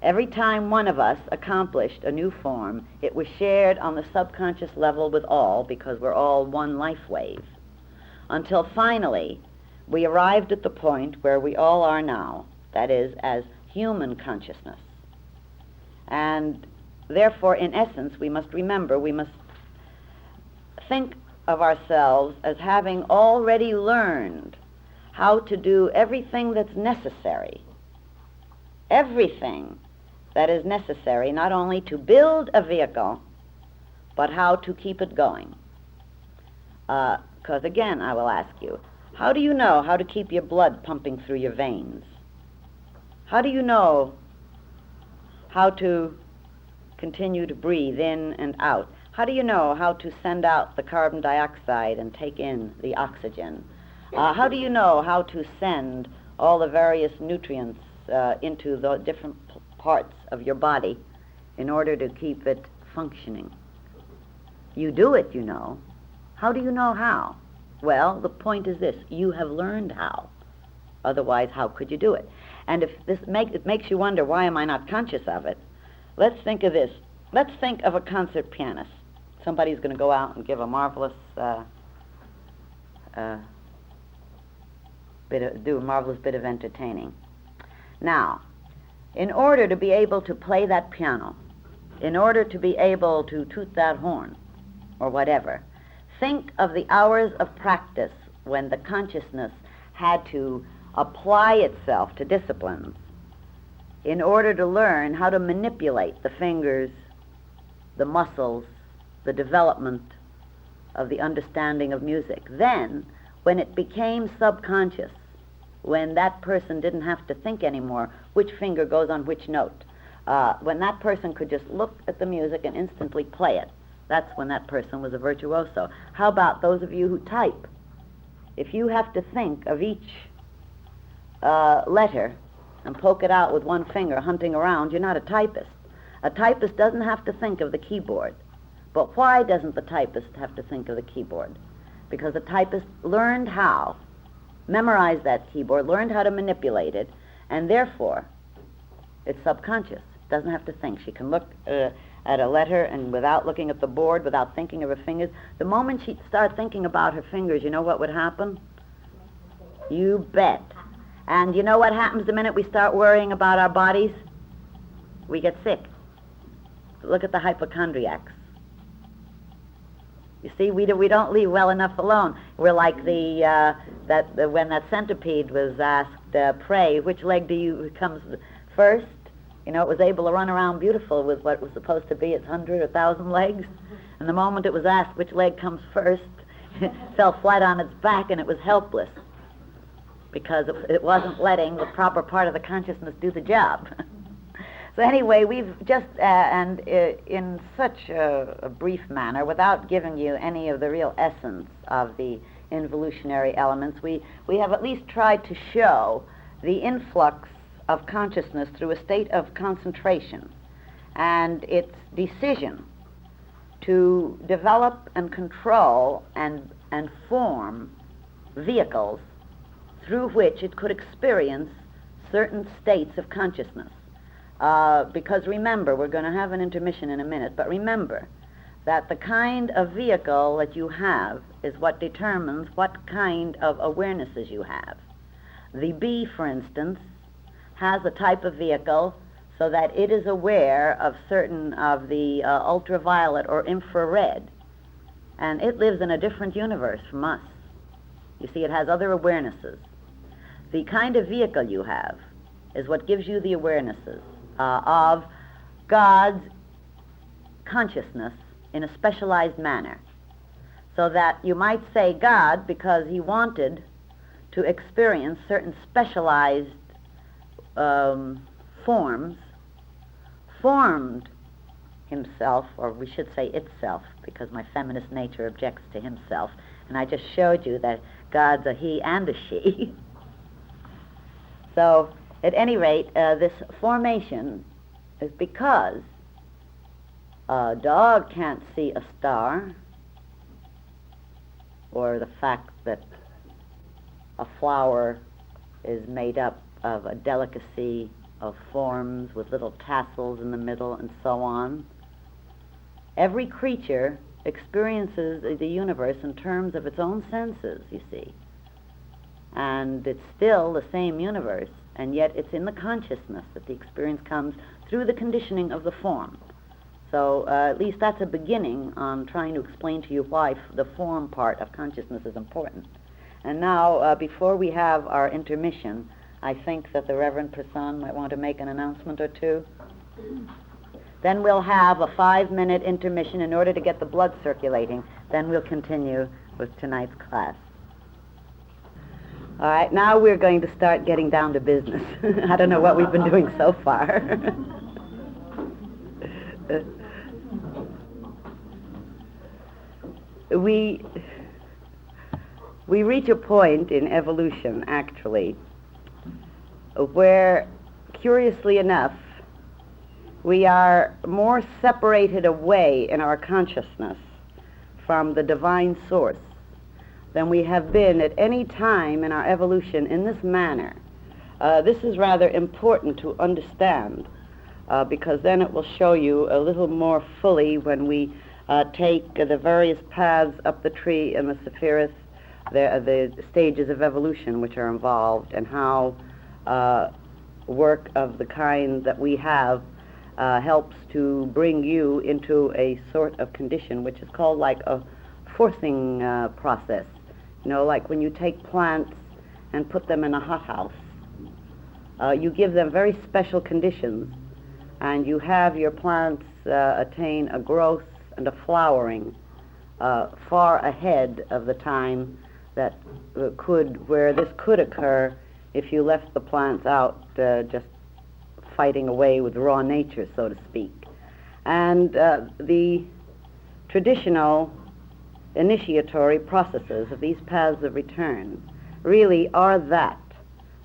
Every time one of us accomplished a new form, it was shared on the subconscious level with all, because we're all one life wave, until finally we arrived at the point where we all are now, that is, as human consciousness. And therefore, in essence, we must remember, we must think of ourselves as having already learned how to do everything that's necessary, everything that is necessary, not only to build a vehicle, but how to keep it going. Because again, I will ask you, how do you know how to keep your blood pumping through your veins? How do you know how to continue to breathe in and out? How do you know how to send out the carbon dioxide and take in the oxygen? How do you know how to send all the various nutrients into the different parts of your body in order to keep it functioning? You do it, you know. How do you know how? Well, the point is this: you have learned how. Otherwise, how could you do it? And if it makes you wonder, why am I not conscious of it? Let's think of this. Let's think of a concert pianist. Somebody's going to go out and give a marvelous do a marvelous bit of entertaining. Now, in order to be able to play that piano, in order to be able to toot that horn, or whatever, think of the hours of practice when the consciousness had to apply itself to disciplines in order to learn how to manipulate the fingers, the muscles, the development of the understanding of music. Then, when it became subconscious, when that person didn't have to think anymore which finger goes on which note, when that person could just look at the music and instantly play it, that's when that person was a virtuoso. How about those of you who type? If you have to think of each letter and poke it out with one finger, hunting around, you're not a typist. A typist doesn't have to think of the keyboard. But why doesn't the typist have to think of the keyboard? Because the typist learned how, memorized that keyboard, learned how to manipulate it, and therefore it's subconscious. Doesn't have to think. She can look at a letter, and without looking at the board, without thinking of her fingers, the moment she'd start thinking about her fingers, you know what would happen? You bet. And you know what happens the minute we start worrying about our bodies? We get sick. Look at the hypochondriacs. You see, we don't leave well enough alone. We're like when that centipede was asked, pray, which leg comes first? You know, it was able to run around beautiful with what was supposed to be its 100 or 1,000 legs. And the moment it was asked which leg comes first, it fell flat on its back, and it was helpless, because it wasn't letting the proper part of the consciousness do the job. So anyway, we've just, in such a brief manner, without giving you any of the real essence of the involutionary elements, we have at least tried to show the influx of consciousness through a state of concentration and its decision to develop and control and form vehicles through which it could experience certain states of consciousness. Because remember, we're going to have an intermission in a minute, but remember that the kind of vehicle that you have is what determines what kind of awarenesses you have. The bee, for instance, has a type of vehicle so that it is aware of certain of the ultraviolet or infrared, and it lives in a different universe from us. You see, it has other awarenesses. The kind of vehicle you have is what gives you the awarenesses of God's consciousness in a specialized manner. So that you might say God, because he wanted to experience certain specialized forms, formed himself, or we should say itself, because my feminist nature objects to himself, and I just showed you that God's a he and a she. So, at any rate, this formation is because a dog can't see a star, or the fact that a flower is made up of a delicacy of forms with little tassels in the middle and so on. Every creature experiences the universe in terms of its own senses, you see. And it's still the same universe, and yet it's in the consciousness that the experience comes through the conditioning of the form. So at least that's a beginning on trying to explain to you why the form part of consciousness is important. And now, before we have our intermission, I think that the Reverend Person might want to make an announcement or two. Then we'll have a 5-minute intermission in order to get the blood circulating. Then we'll continue with tonight's class. All right, now we're going to start getting down to business. I don't know what we've been doing so far. We reach a point in evolution, actually, where, curiously enough, we are more separated away in our consciousness from the divine source than we have been at any time in our evolution in this manner. This is rather important to understand, because then it will show you a little more fully when we take the various paths up the tree in the Sephiroth, the stages of evolution which are involved, and how work of the kind that we have helps to bring you into a sort of condition which is called like a forcing process. You know, like when you take plants and put them in a hothouse. You give them very special conditions, and you have your plants attain a growth and a flowering far ahead of the time that where this could occur if you left the plants out just fighting away with raw nature, so to speak. And the traditional initiatory processes of these paths of return really are that.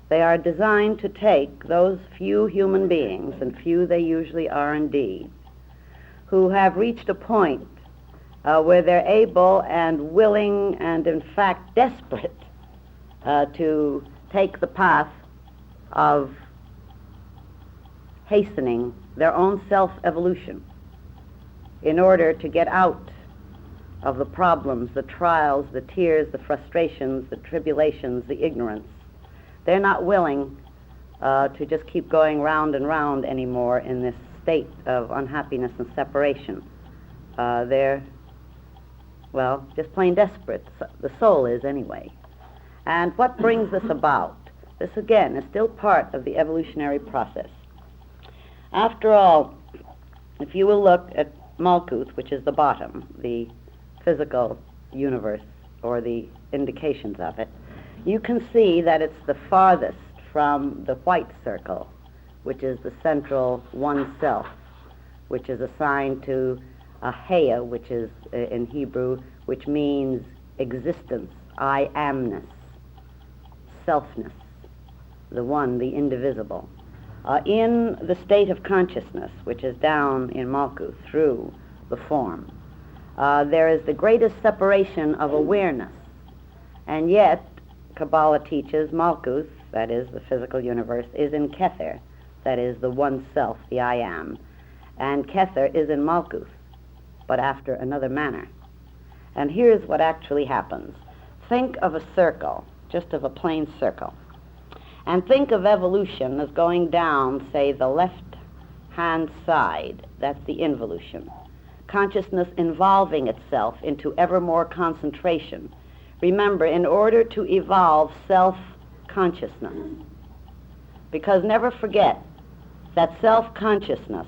They are designed to take those few human beings, and few they usually are indeed, who have reached a point where they're able and willing and in fact desperate to take the path of hastening their own self-evolution in order to get out of the problems, the trials, the tears, the frustrations, the tribulations, the ignorance. They're not willing to just keep going round and round anymore in this state of unhappiness and separation. They're, well, just plain desperate. The soul is anyway. And what brings this about? This, again, is still part of the evolutionary process. After all, if you will look at Malkuth, which is the bottom, the physical universe, or the indications of it, you can see that it's the farthest from the white circle, which is the central one self, which is assigned to a heya, which is in Hebrew, which means existence, I amness, selfness, the one, the indivisible. In the state of consciousness, which is down in Malkuth through the form, there is the greatest separation of awareness, and yet Kabbalah teaches Malkuth, that is the physical universe, is in Kether, that is the one self, the I am, and Kether is in Malkuth, but after another manner. And here's what actually happens. Think of a circle, just of a plain circle, and think of evolution as going down, say, the left-hand side. That's the involution. Consciousness involving itself into ever more concentration. Remember, in order to evolve self-consciousness, because never forget that self-consciousness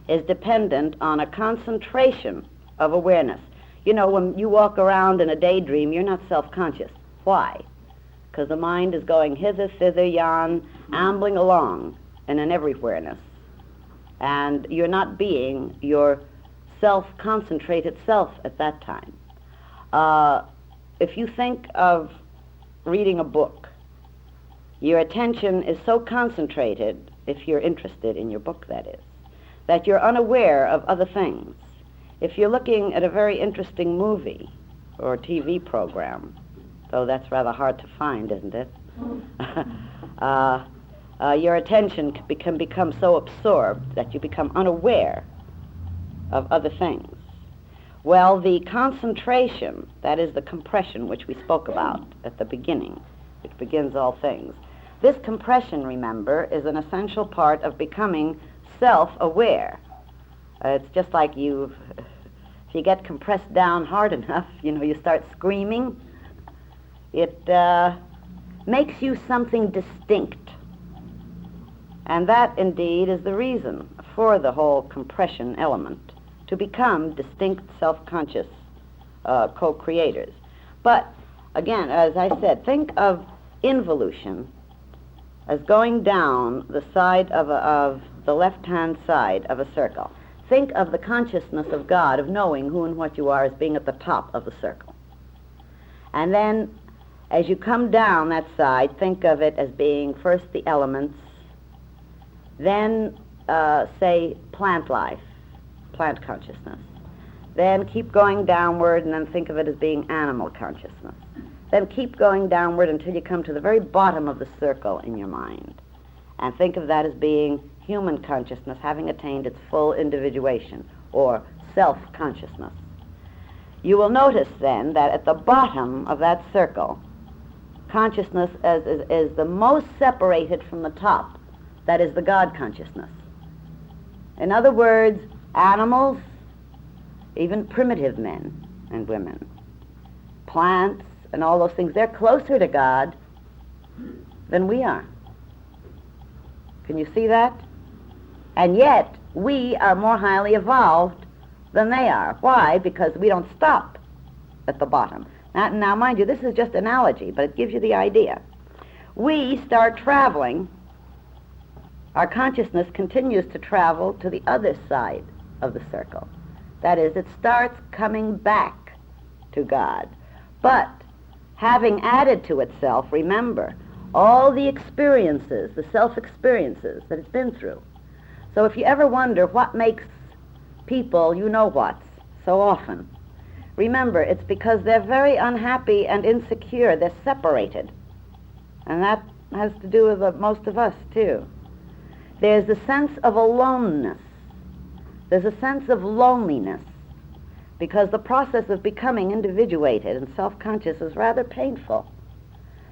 is dependent on a concentration of awareness. You know, when you walk around in a daydream, you're not self-conscious. Why? Because the mind is going hither, thither, yon, ambling along in an everywhereness. And you're not being your self-concentrated self at that time. If you think of reading a book, your attention is so concentrated, if you're interested in your book, that is, that you're unaware of other things. If you're looking at a very interesting movie or TV program, though that's rather hard to find, isn't it? Your attention can become so absorbed that you become unaware of other things. Well, the concentration, that is the compression which we spoke about at the beginning, which begins all things. This compression, remember, is an essential part of becoming self-aware. It's just like if you get compressed down hard enough, you start screaming. It makes you something distinct. And that, indeed, is the reason for the whole compression element, to become distinct, self-conscious co-creators. But, again, as I said, think of involution as going down the side of the left-hand side of a circle. Think of the consciousness of God, of knowing who and what you are, as being at the top of the circle. And then, as you come down that side, think of it as being first the elements, then, say, plant life, plant consciousness. Then keep going downward, and then think of it as being animal consciousness. Then keep going downward until you come to the very bottom of the circle in your mind. And think of that as being human consciousness, having attained its full individuation, or self-consciousness. You will notice then that at the bottom of that circle, consciousness is the most separated from the top. That is the God consciousness. In other words, animals, even primitive men and women, plants, and all those things, they're closer to God than we are. Can you see that? And yet, we are more highly evolved than they are. Why? Because we don't stop at the bottom. Now, mind you, this is just analogy, but it gives you the idea. We start traveling. Our consciousness continues to travel to the other side of the circle. That is, it starts coming back to God. But having added to itself, remember, all the experiences, the self-experiences that it's been through. So if you ever wonder what makes people you-know-whats so often, remember, it's because they're very unhappy and insecure. They're separated. And that has to do with most of us, too. There's a sense of aloneness. There's a sense of loneliness, because the process of becoming individuated and self-conscious is rather painful.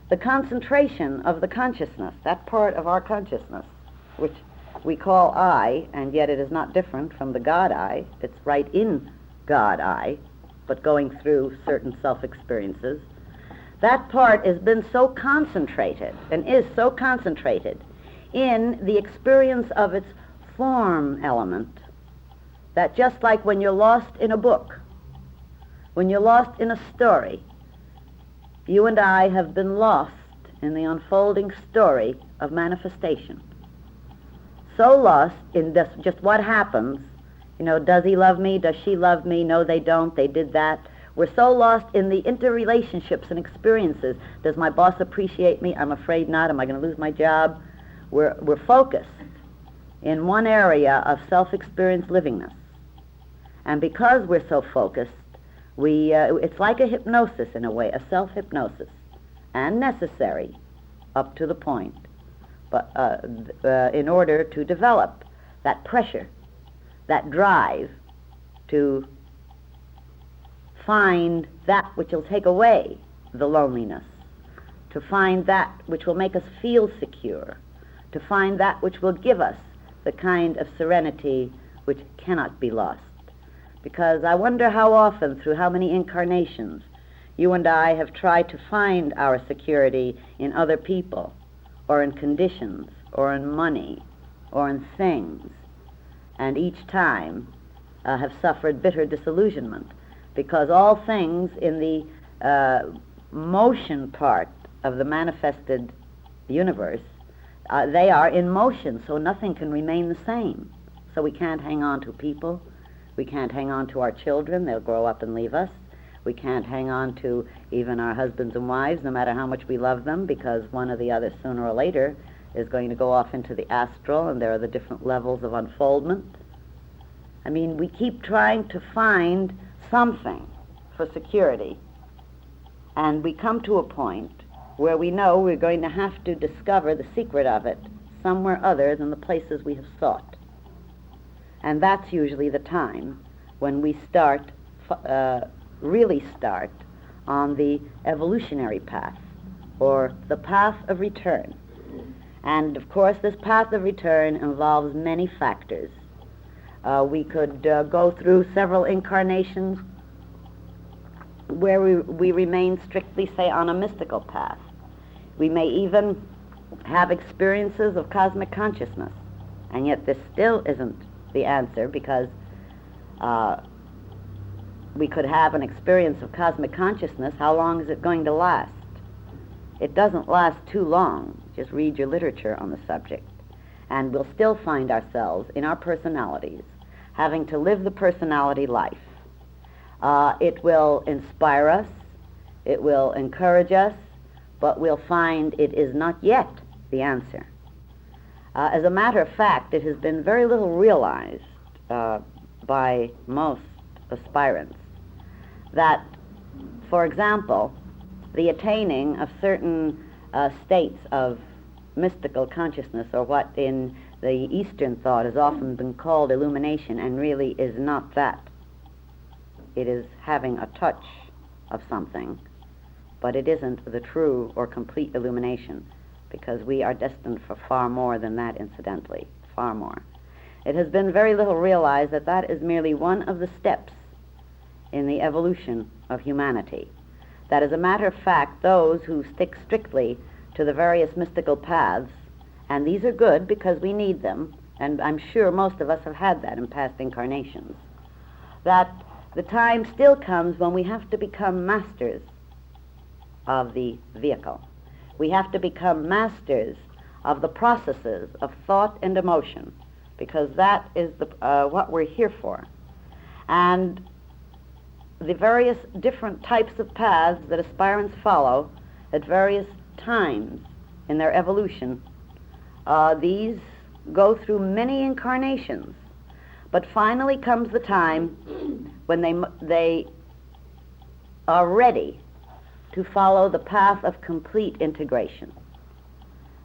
The concentration of the consciousness, that part of our consciousness, which we call I, and yet it is not different from the God I. It's right in God I, but going through certain self-experiences. That part has been so concentrated, and is so concentrated, in the experience of its form element, that just like when you're lost in a book, when you're lost in a story, you and I have been lost in the unfolding story of manifestation. So lost in just what happens, does he love me, does she love me, no they don't, they did that. We're so lost in the interrelationships and experiences. Does my boss appreciate me? I'm afraid not. Am I going to lose my job? We're focused in one area of self-experience livingness. And because we're so focused, it's like a hypnosis in a way, a self-hypnosis, and necessary up to the point, but in order to develop that pressure, that drive to find that which will take away the loneliness, to find that which will make us feel secure, to find that which will give us the kind of serenity which cannot be lost. Because I wonder how often, through how many incarnations, you and I have tried to find our security in other people, or in conditions, or in money, or in things. and each time have suffered bitter disillusionment, because all things in the motion part of the manifested universe, they are in motion, so nothing can remain the same. So we can't hang on to people. We can't hang on to our children. They'll grow up and leave us. We can't hang on to even our husbands and wives, no matter how much we love them, because one or the other, sooner or later, is going to go off into the astral, and there are the different levels of unfoldment. I mean, we keep trying to find something for security, and we come to a point where we know we're going to have to discover the secret of it somewhere other than the places we have sought. And that's usually the time when we start, really start, on the evolutionary path, or the path of return. And of course, this path of return involves many factors. We could go through several incarnations where we remain strictly, say, on a mystical path. We may even have experiences of cosmic consciousness, and yet this still isn't the answer, because we could have an experience of cosmic consciousness. How long is it going to last? It doesn't last too long. Just read your literature on the subject, and we'll still find ourselves in our personalities having to live the personality life. It will inspire us, it will encourage us, but we'll find it is not yet the answer. As a matter of fact, it has been very little realized by most aspirants that, for example, the attaining of certain states of mystical consciousness, or what in the Eastern thought has often been called illumination, and really is not that. It is having a touch of something, but it isn't the true or complete illumination, because we are destined for far more than that, incidentally, far more. It has been very little realized that that is merely one of the steps in the evolution of humanity. That, as a matter of fact, those who stick strictly to the various mystical paths, and these are good because we need them, and I'm sure most of us have had that in past incarnations, that the time still comes when we have to become masters of the vehicle. We have to become masters of the processes of thought and emotion, because that is what we're here for. And the various different types of paths that aspirants follow at various times in their evolution, these go through many incarnations, but finally comes the time when they are ready to follow the path of complete integration.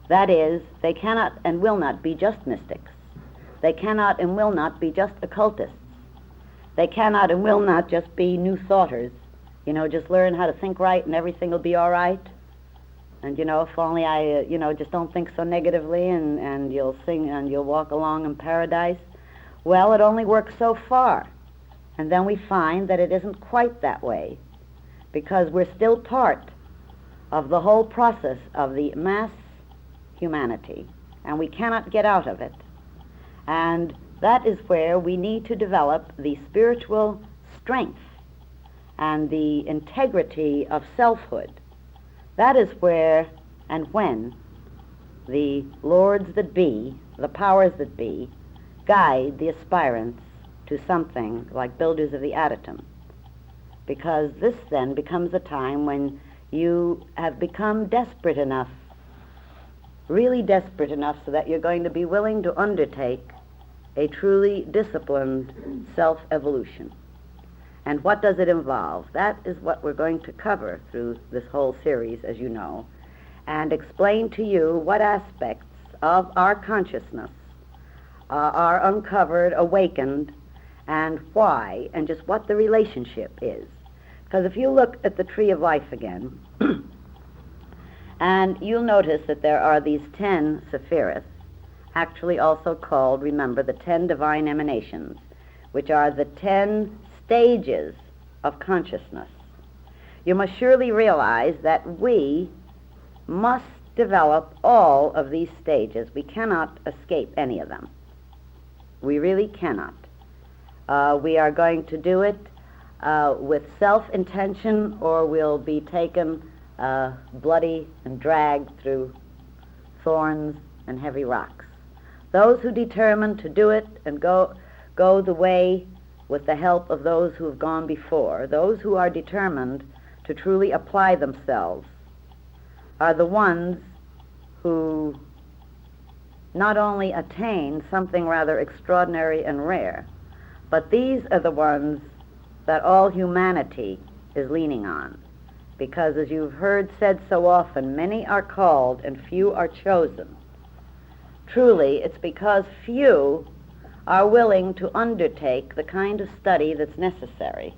That is, they cannot and will not be just mystics. They cannot and will not be just occultists. They cannot and will not just be new thoughters, just learn how to think right and everything will be all right. And, if only I, just don't think so negatively, and you'll sing and you'll walk along in paradise. Well, it only works so far. And then we find that it isn't quite that way, because we're still part of the whole process of the mass humanity, and we cannot get out of it. And that is where we need to develop the spiritual strength and the integrity of selfhood. That is where and when the lords that be, the powers that be, guide the aspirants to something like builders of the adytum. Because this then becomes a time when you have become desperate enough, really desperate enough, so that you're going to be willing to undertake a truly disciplined self-evolution. And what does it involve? That is what we're going to cover through this whole series, as you know, and explain to you what aspects of our consciousness are uncovered, awakened, and why, and just what the relationship is. Because if you look at the tree of life again, and you'll notice that there are these 10 sephirot, actually also called, remember, the 10 divine emanations, which are the 10 stages of consciousness. You must surely realize that we must develop all of these stages. We cannot escape any of them. We really cannot. We are going to do it with self-intention, or we'll be taken bloody and dragged through thorns and heavy rocks. Those who determine to do it and go the way with the help of those who have gone before, those who are determined to truly apply themselves, are the ones who not only attain something rather extraordinary and rare, but these are the ones that all humanity is leaning on. Because as you've heard said so often, many are called and few are chosen. Truly, it's because few are willing to undertake the kind of study that's necessary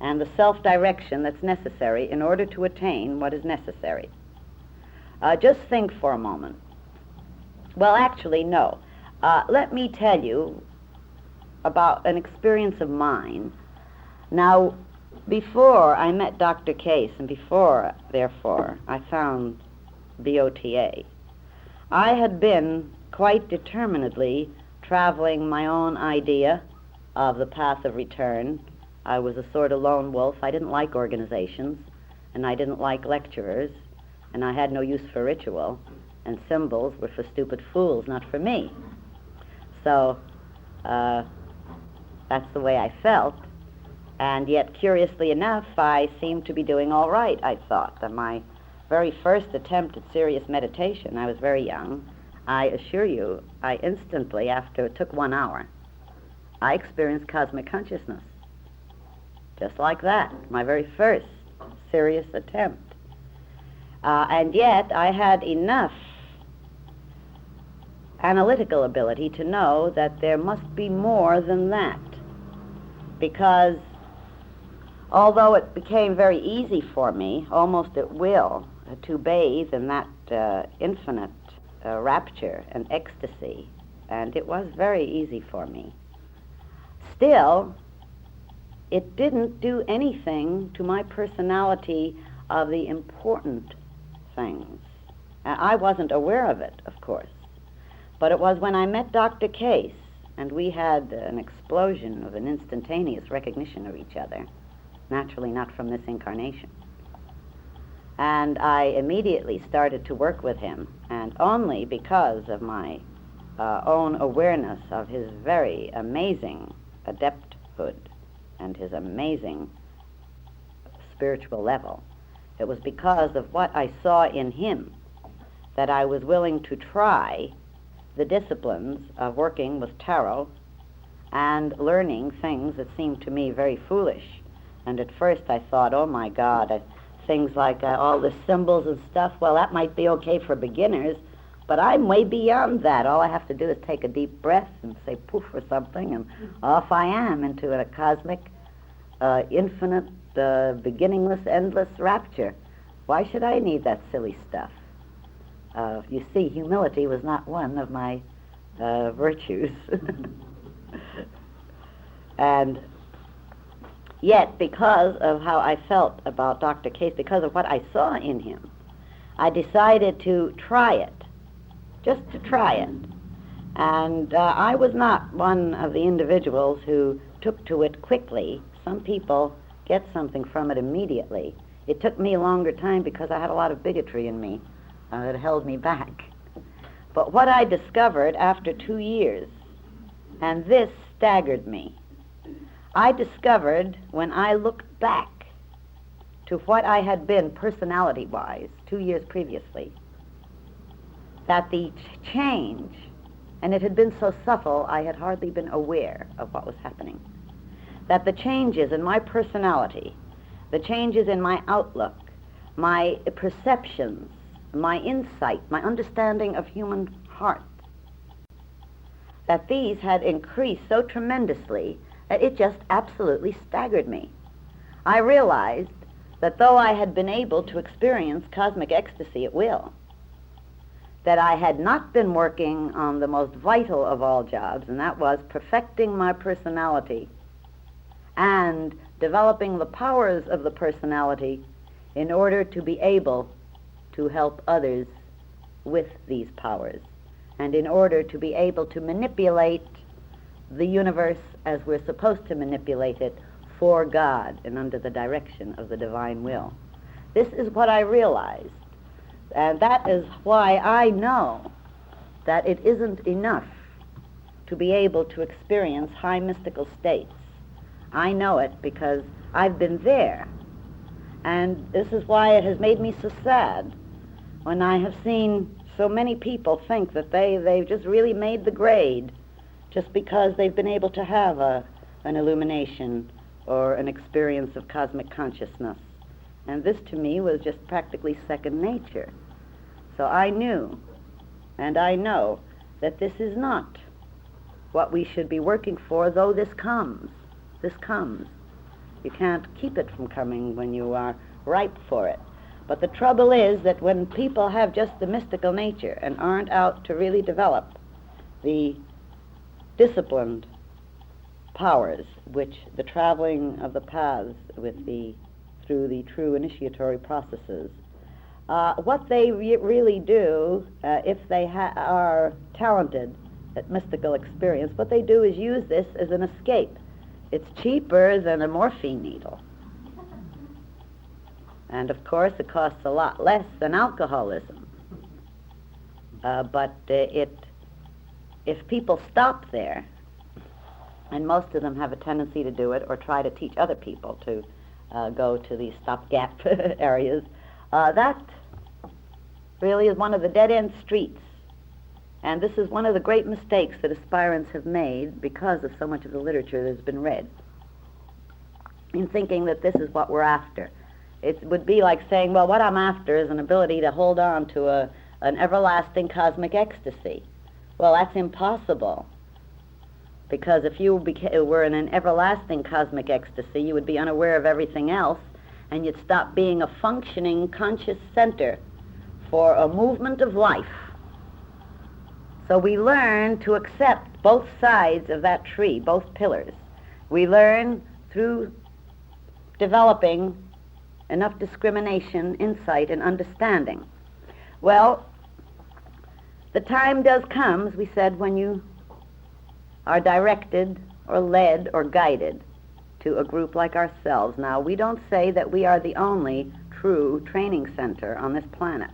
and the self-direction that's necessary in order to attain what is necessary. Just think for a moment. Well, actually, no. Let me tell you about an experience of mine. Now, before I met Dr. Case, and before, therefore, I found the OTA, I had been quite determinedly traveling my own idea of the path of return. I was a sort of lone wolf. I didn't like organizations, and I didn't like lecturers, and I had no use for ritual, and symbols were for stupid fools, not for me. So that's the way I felt. And yet, curiously enough, I seemed to be doing all right, I thought. That my very first attempt at serious meditation, I was very young, I assure you, I instantly, after it took 1 hour, I experienced cosmic consciousness. Just like that, my very first serious attempt. And yet, I had enough analytical ability to know that there must be more than that. Because although it became very easy for me, almost at will, to bathe in that infinite rapture and ecstasy, and it was very easy for me, still, it didn't do anything to my personality of the important things. I wasn't aware of it, of course, but it was when I met Dr. Case, and we had an explosion of an instantaneous recognition of each other, naturally not from this incarnation. And I immediately started to work with him, and only because of my own awareness of his very amazing adepthood and his amazing spiritual level. It was because of what I saw in him that I was willing to try the disciplines of working with tarot and learning things that seemed to me very foolish. And at first I thought, oh my God, things like all the symbols and stuff, well, that might be okay for beginners, but I'm way beyond that. All I have to do is take a deep breath and say poof or something, and off I am into a cosmic, infinite, beginningless, endless rapture. Why should I need that silly stuff? You see, humility was not one of my virtues. And yet, because of how I felt about Dr. Case, because of what I saw in him, I decided to try it, just to try it. And I was not one of the individuals who took to it quickly. Some people get something from it immediately. It took me a longer time because I had a lot of bigotry in me that held me back. But what I discovered after 2 years, and this staggered me, I discovered when I looked back to what I had been personality-wise 2 years previously, that the change, and it had been so subtle I had hardly been aware of what was happening, that the changes in my personality, the changes in my outlook, my perceptions, my insight, my understanding of human heart, that these had increased so tremendously that it just absolutely staggered me. I realized that though I had been able to experience cosmic ecstasy at will, that I had not been working on the most vital of all jobs, and that was perfecting my personality and developing the powers of the personality in order to be able to help others with these powers. And in order to be able to manipulate the universe as we're supposed to manipulate it for God and under the direction of the divine will. This is what I realized. And that is why I know that it isn't enough to be able to experience high mystical states. I know it because I've been there. And this is why it has made me so sad when I have seen so many people think that they've just really made the grade just because they've been able to have an illumination or an experience of cosmic consciousness. And this to me was just practically second nature. So I knew, and I know, that this is not what we should be working for, though this comes. This comes. You can't keep it from coming when you are ripe for it. But the trouble is that when people have just the mystical nature and aren't out to really develop the disciplined powers, which the traveling of the paths through the true initiatory processes, what they really do, if they are talented at mystical experience, what they do is use this as an escape. It's cheaper than a morphine needle. And of course it costs a lot less than alcoholism. But if people stop there, and most of them have a tendency to do it or try to teach other people to go to these stopgap areas, that really is one of the dead-end streets. And this is one of the great mistakes that aspirants have made because of so much of the literature that has been read, in thinking that this is what we're after. It would be like saying, well, what I'm after is an ability to hold on to an everlasting cosmic ecstasy. Well, that's impossible. Because if you were in an everlasting cosmic ecstasy, you would be unaware of everything else, and you'd stop being a functioning conscious center for a movement of life. So we learn to accept both sides of that tree, both pillars. We learn through developing enough discrimination, insight, and understanding. Well, the time does come, as we said, when you are directed or led or guided to a group like ourselves. Now, we don't say that we are the only true training center on this planet,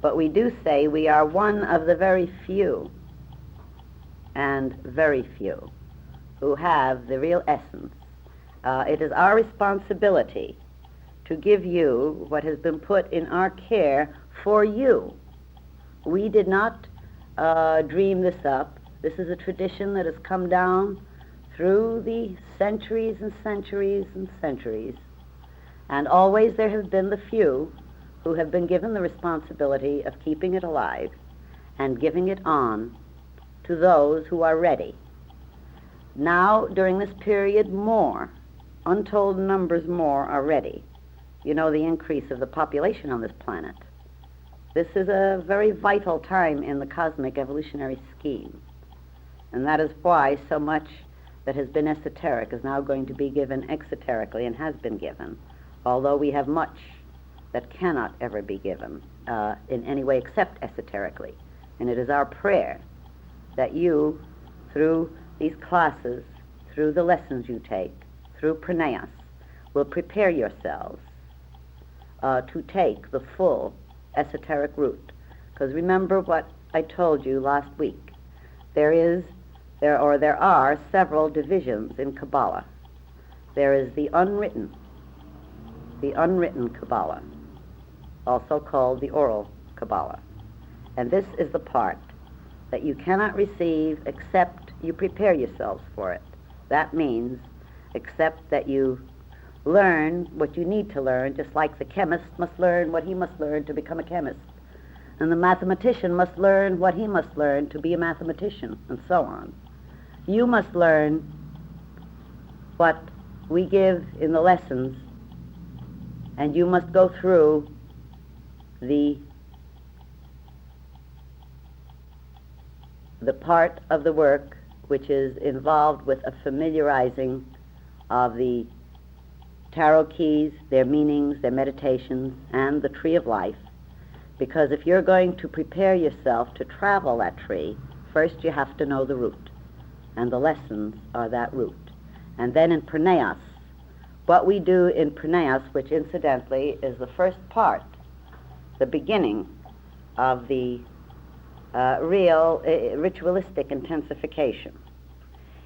but we do say we are one of the very few, and very few, who have the real essence. It is our responsibility to give you what has been put in our care for you. We did not dream this up. This is a tradition that has come down through the centuries and centuries and centuries. And always there have been the few who have been given the responsibility of keeping it alive and giving it on to those who are ready. Now, during this period, more, untold numbers more, are ready. You know, the increase of the population on this planet. This is a very vital time in the cosmic evolutionary scheme. And that is why so much that has been esoteric is now going to be given exoterically, and has been given, although we have much that cannot ever be given in any way except esoterically. And it is our prayer that you, through these classes, through the lessons you take, through pranayas, will prepare yourselves to take the full esoteric route. Because remember what I told you last week. There are several divisions in Kabbalah. There is the unwritten Kabbalah, also called the oral Kabbalah. And this is the part that you cannot receive except you prepare yourselves for it. That means except that you learn what you need to learn, just like the chemist must learn what he must learn to become a chemist, and the mathematician must learn what he must learn to be a mathematician, and so on. You must learn what we give in the lessons, and you must go through the part of the work which is involved with a familiarizing of the tarot keys, their meanings, their meditations, and the tree of life, Because if you're going to prepare yourself to travel that tree, first you have to know the route. And the lessons are that route. And then in Praneas, what we do in Praneas, which incidentally is the first part, the beginning of the real ritualistic intensification.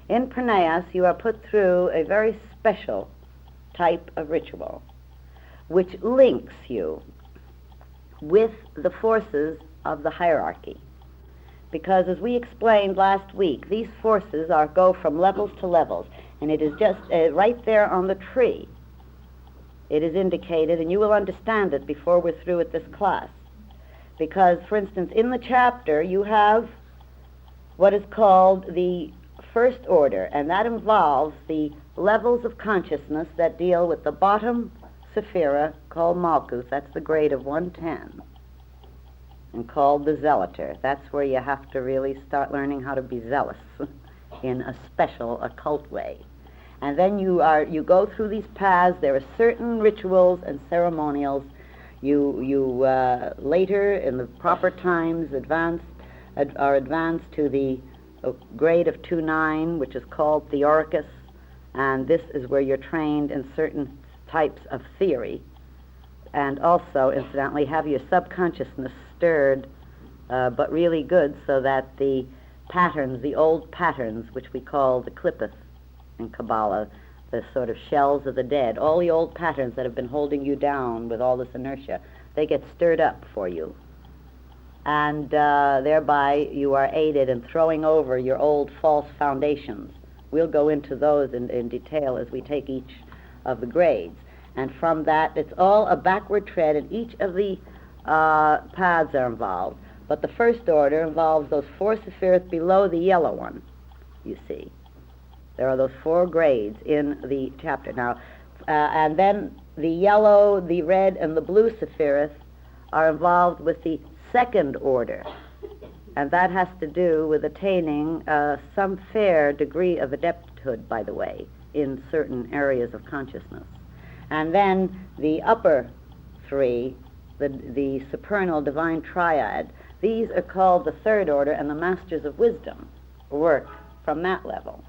In Praneas, you are put through a very special type of ritual, which links you with the forces of the hierarchy. Because as we explained last week, these forces go from levels to levels, and it is just right there on the tree. It is indicated, and you will understand it before we're through with this class. Because, for instance, in the chapter you have what is called the first order, and that involves the levels of consciousness that deal with the bottom sephira, called Malkuth. That's the grade of 110, and called the Zealoter. That's where you have to really start learning how to be zealous in a special occult way. And then you go through these paths. There are certain rituals and ceremonials. You later, in the proper times, are advanced to the grade of 2-9, which is called Theoricus, and this is where you're trained in certain types of theory, and also, incidentally, have your subconsciousness stirred, but really good, so that the patterns, the old patterns, which we call the Klippeth in Kabbalah, the sort of shells of the dead, all the old patterns that have been holding you down with all this inertia, they get stirred up for you. And thereby you are aided in throwing over your old false foundations. We'll go into those in detail as we take each of the grades. And from that, it's all a backward tread, and each of the paths are involved. But the first order involves those 4 sephirot below the yellow one, you see. There are those 4 grades in the chapter. Now, and then the yellow, the red, and the blue sephirot are involved with the second order. And that has to do with attaining some fair degree of adepthood, by the way, in certain areas of consciousness. And then the upper 3, the supernal divine triad, these are called the third order, and the masters of wisdom work from that level.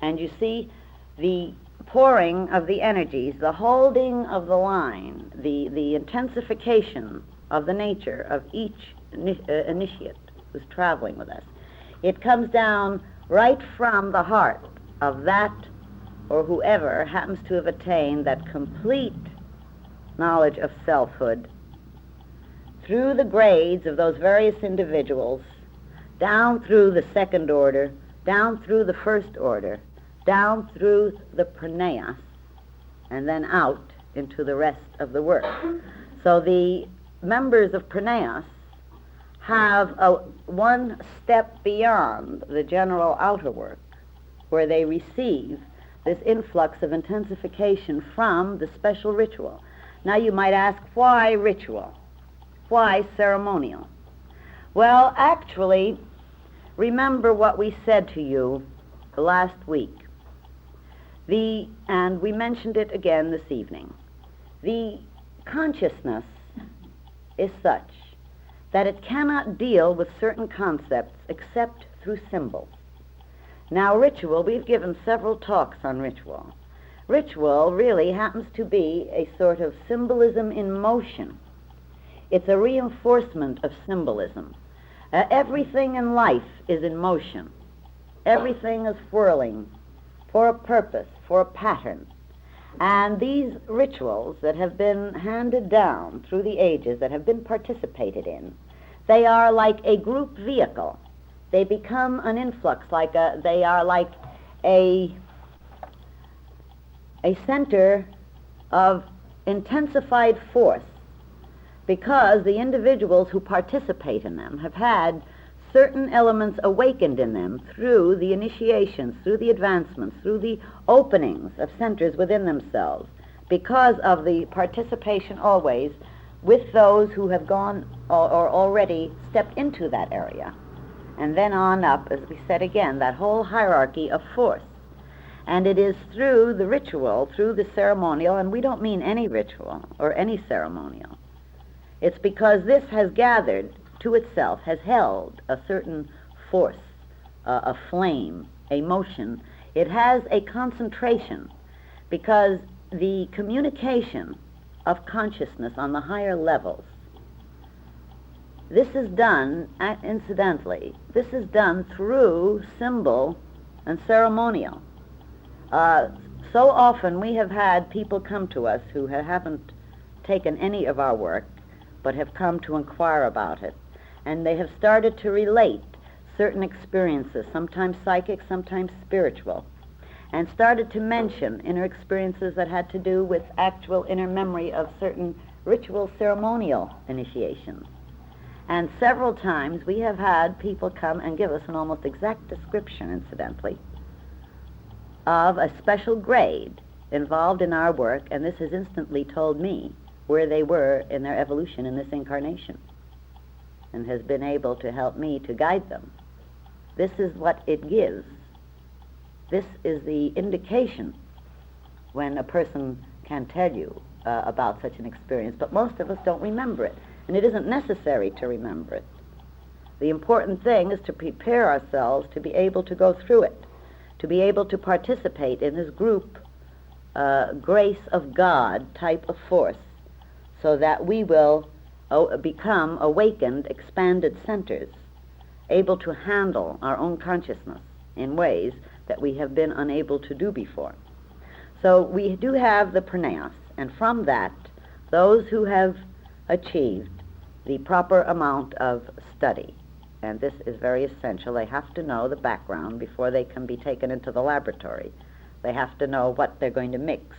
And you see, the pouring of the energies, the holding of the line, the intensification of the nature of each initiate who's traveling with us, it comes down right from the heart of that or whoever happens to have attained that complete knowledge of selfhood, through the grades of those various individuals, down through the second order, down through the first order, down through the Praneas, and then out into the rest of the work. So the members of Praneas have one step beyond the general outer work, where they receive this influx of intensification from the special ritual. Now you might ask, why ritual? Why ceremonial? Well, actually, remember what we said to you last week. And we mentioned it again this evening. The consciousness is such that it cannot deal with certain concepts except through symbols. Now, ritual, we've given several talks on ritual. Ritual really happens to be a sort of symbolism in motion. It's a reinforcement of symbolism. Everything in life is in motion. Everything is whirling for a purpose, for a pattern. And these rituals that have been handed down through the ages, that have been participated in, they are like a group vehicle. They become an influx, they are like a center of intensified force, because the individuals who participate in them have had certain elements awakened in them through the initiations, through the advancements, through the openings of centers within themselves, because of the participation always with those who have gone or already stepped into that area. And then on up, as we said again, that whole hierarchy of force. And it is through the ritual, through the ceremonial, and we don't mean any ritual or any ceremonial. It's because this has gathered to itself, has held a certain force, a flame, a motion. It has a concentration, because the communication of consciousness on the higher levels, this is done, incidentally, this is done through symbol and ceremonial. So often we have had people come to us who haven't taken any of our work, but have come to inquire about it, and they have started to relate certain experiences, sometimes psychic, sometimes spiritual, and started to mention inner experiences that had to do with actual inner memory of certain ritual ceremonial initiations. And several times we have had people come and give us an almost exact description, incidentally, of a special grade involved in our work, and this has instantly told me where they were in their evolution in this incarnation, and has been able to help me to guide them. This is what it gives. This is the indication when a person can tell you about such an experience, but most of us don't remember it, and it isn't necessary to remember it. The important thing is to prepare ourselves to be able to go through it, to be able to participate in this group grace of God type of force, so that we will become awakened, expanded centers, able to handle our own consciousness in ways that we have been unable to do before. So we do have the pranayas, and from that, those who have achieved the proper amount of study, and this is very essential, they have to know the background before they can be taken into the laboratory. They have to know what they're going to mix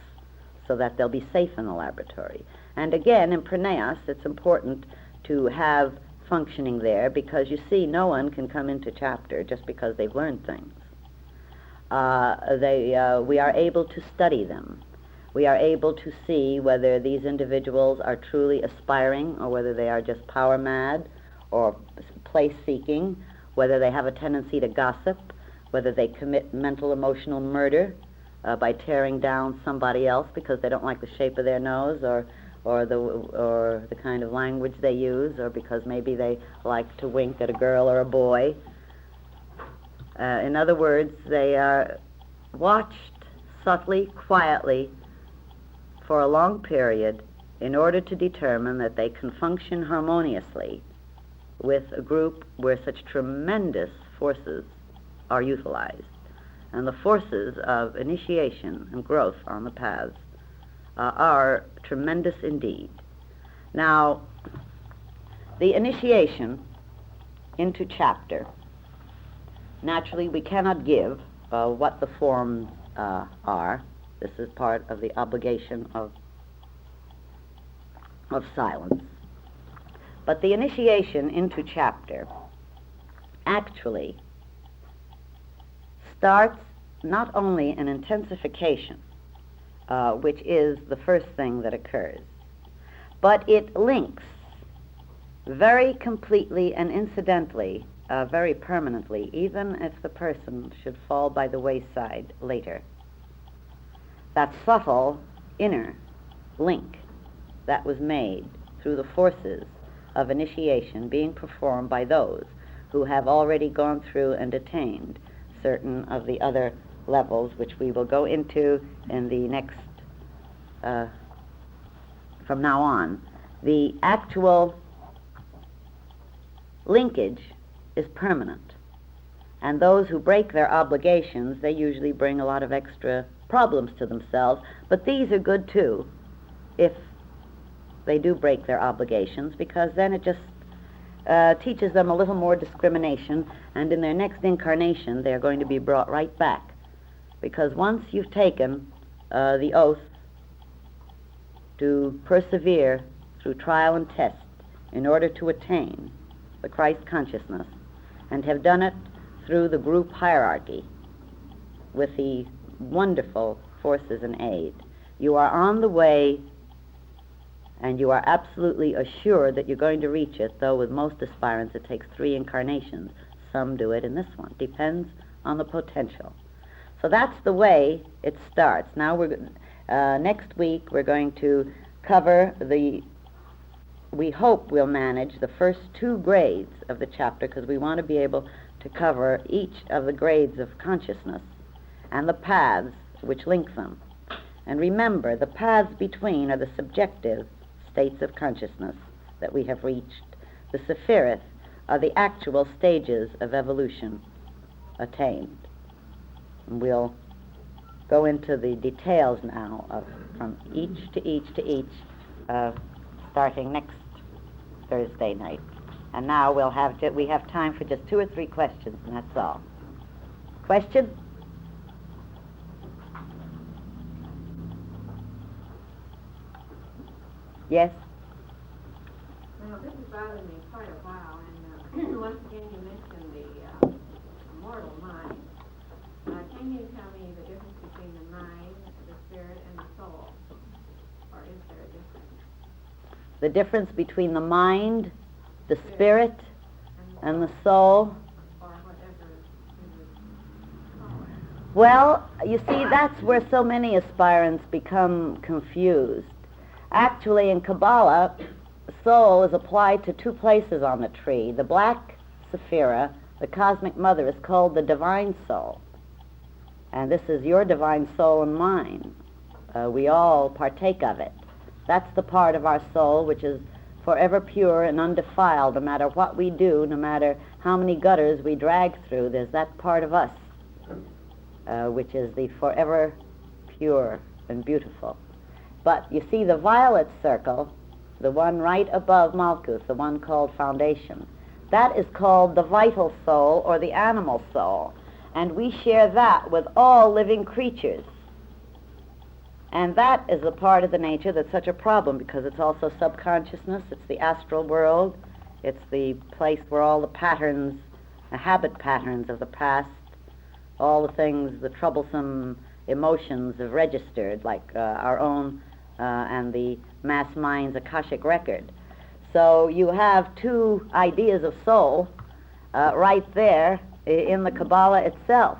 so that they'll be safe in the laboratory. And again, in pranayas, it's important to have functioning there, because you see, no one can come into chapter just because they've learned things. We are able to study them. We are able to see whether these individuals are truly aspiring, or whether they are just power mad or place seeking, whether they have a tendency to gossip, whether they commit mental emotional murder by tearing down somebody else because they don't like the shape of their nose, or the kind of language they use, or because maybe they like to wink at a girl or a boy. In other words, they are watched subtly, quietly, for a long period, in order to determine that they can function harmoniously with a group where such tremendous forces are utilized. And the forces of initiation and growth on the paths are tremendous indeed. Now, the initiation into chapter, naturally we cannot give what the forms are. This is part of the obligation of silence. But the initiation into chapter actually starts not only an intensification, which is the first thing that occurs, but it links very completely and incidentally, very permanently, even if the person should fall by the wayside later. That subtle inner link that was made through the forces of initiation being performed by those who have already gone through and attained certain of the other levels, which we will go into in the next, from now on. The actual linkage is permanent, and those who break their obligations, they usually bring a lot of extra problems to themselves, but these are good too if they do break their obligations, because then it just teaches them a little more discrimination, and in their next incarnation they're going to be brought right back, because once you've taken the oath to persevere through trial and test in order to attain the Christ consciousness, and have done it through the group hierarchy with the wonderful forces and aid, you are on the way, and you are absolutely assured that you're going to reach it, though with most aspirants it takes 3 incarnations. Some do it in this one. Depends on the potential. So that's the way it starts. Now next week we're going to cover the we hope we'll manage the first 2 grades of the chapter, because we want to be able to cover each of the grades of consciousness and the paths which link them. And remember, the paths between are the subjective states of consciousness that we have reached. The sephirith are the actual stages of evolution attained. And we'll go into the details now of from each to each to each, starting next Thursday night. And now we have time for just 2 or 3 questions, and that's all. Question? Yes? Well, this has bothered me quite a while, and once again you mentioned the mortal mind. Can you tell me the difference between the mind, the spirit, and the soul? Or is there a difference? The difference between the mind, the spirit, and the soul? Or whatever you would call it. Well, you see, that's where so many aspirants become confused. Actually, in Kabbalah, soul is applied to 2 places on the tree. The black sephira, the cosmic mother, is called the divine soul. And this is your divine soul and mine. We all partake of it. That's the part of our soul which is forever pure and undefiled, no matter what we do, no matter how many gutters we drag through. There's that part of us which is the forever pure and beautiful. But you see, the violet circle, the one right above Malkuth, the one called foundation, that is called the vital soul or the animal soul. And we share that with all living creatures. And that is a part of the nature that's such a problem, because it's also subconsciousness, it's the astral world, it's the place where all the patterns, the habit patterns of the past, all the things, the troublesome emotions have registered, like our own and the mass mind's Akashic record. So you have 2 ideas of soul right there in the Kabbalah itself.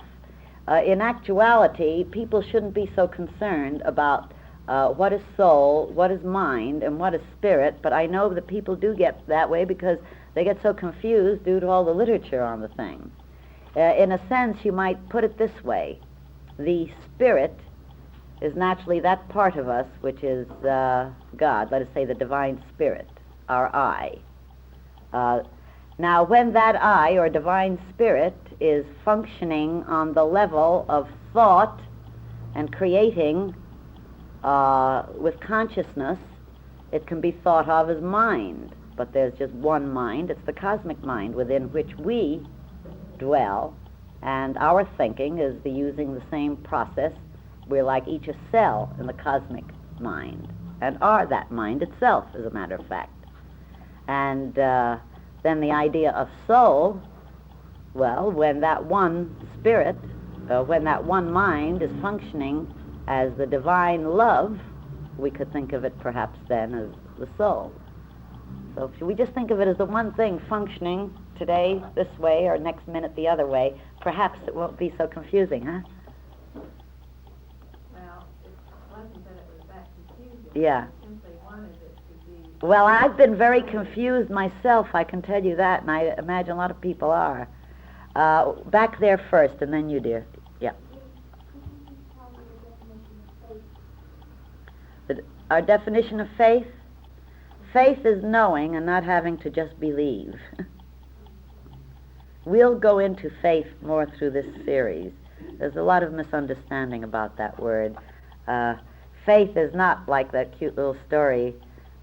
In actuality, people shouldn't be so concerned about what is soul, what is mind, and what is spirit, but I know that people do get that way because they get so confused due to all the literature on the thing. In a sense, you might put it this way. The spirit is naturally that part of us which is God, let us say the divine spirit, our I. Now, when that I, or divine spirit, is functioning on the level of thought and creating with consciousness, it can be thought of as mind. But there's just one mind. It's the cosmic mind within which we dwell, and our thinking is using the same process. We're like each a cell in the cosmic mind, and are that mind itself, as a matter of fact. And then the idea of soul, well, when that one spirit, when that one mind is functioning as the divine love, we could think of it perhaps then as the soul. So if we just think of it as the one thing functioning today this way or next minute the other way, perhaps it won't be so confusing, huh? Well, it wasn't that it was that confusing. Yeah. I simply wanted it to be... Well, I've been very confused myself, I can tell you that, and I imagine a lot of people are. Back there first, and then you, dear. Yeah. Our definition of faith? Faith is knowing and not having to just believe. We'll go into faith more through this series. There's a lot of misunderstanding about that word. Faith is not like that cute little story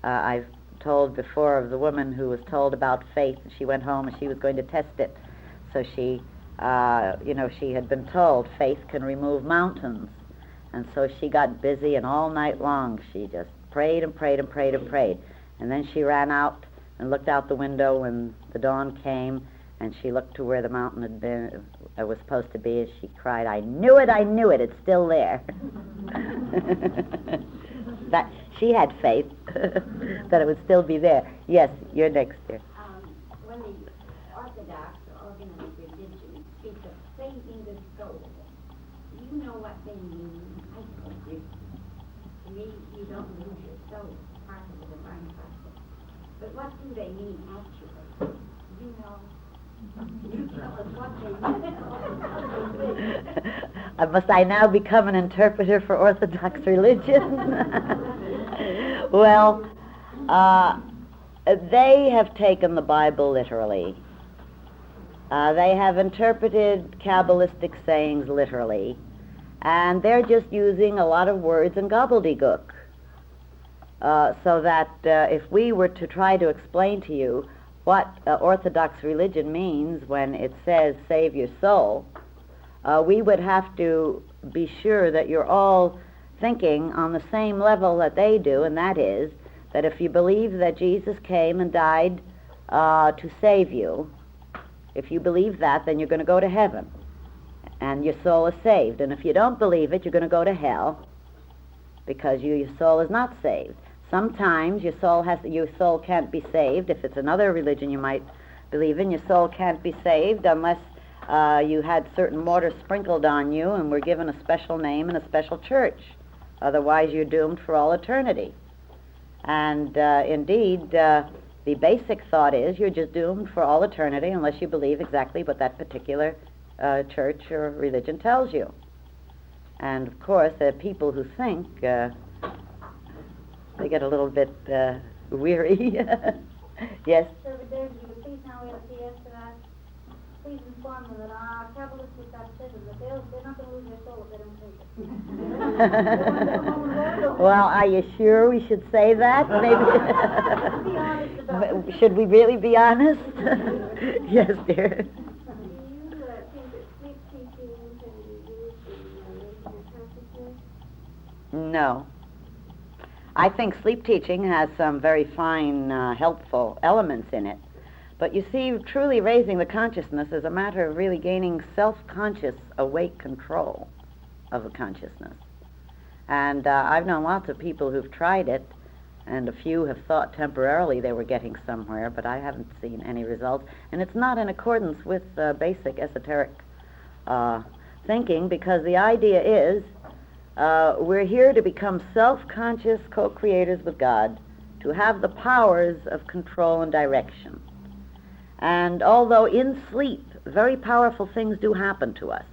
I've told before of the woman who was told about faith, and she went home and she was going to test it. So she, she had been told faith can remove mountains. And so she got busy, and all night long she just prayed and prayed and prayed and prayed. And then she ran out and looked out the window when the dawn came, and she looked to where the mountain had been, was supposed to be, and she cried, I knew it, it's still there. That she had faith that it would still be there. Yes, you're next, dear. When the Orthodox or organized religion speaks of saving the soul, do you know what they mean? I don't. To me, you don't lose your soul. It's part of the divine process. But what do they mean actually? You know? You tell us what they mean. Must I now become an interpreter for Orthodox religion? Well, they have taken the Bible literally. They have interpreted Kabbalistic sayings literally, and they're just using a lot of words and gobbledygook. So that if we were to try to explain to you what Orthodox religion means when it says save your soul, we would have to be sure that you're all thinking on the same level that they do, and that is that if you believe that Jesus came and died to save you, if you believe that, then you're going to go to heaven, and your soul is saved. And if you don't believe it, you're going to go to hell, because your soul is not saved. Sometimes your soul can't be saved. If it's another religion you might believe in, your soul can't be saved unless you had certain mortar sprinkled on you and were given a special name in a special church. Otherwise, you're doomed for all eternity. And indeed, the basic thought is you're just doomed for all eternity unless you believe exactly what that particular church or religion tells you. And of course, there are people who think they get a little bit weary. Yes? Sir, but there's you please now we have PS to that. Please inform them that our Kabbalistic baptism, that they're not going to lose their soul if they don't take it. Well, are you sure we should say that? Maybe. Be honest about it. Should we really be honest? Yes, dear. Do you think that sleep teaching can be used in raising your consciousness? No. I think sleep teaching has some very fine, helpful elements in it. But you see, truly raising the consciousness is a matter of really gaining self-conscious, awake control of the consciousness. And I've known lots of people who've tried it, and a few have thought temporarily they were getting somewhere, but I haven't seen any results. And it's not in accordance with basic esoteric thinking, because the idea is we're here to become self-conscious co-creators with God, to have the powers of control and direction. And although in sleep very powerful things do happen to us,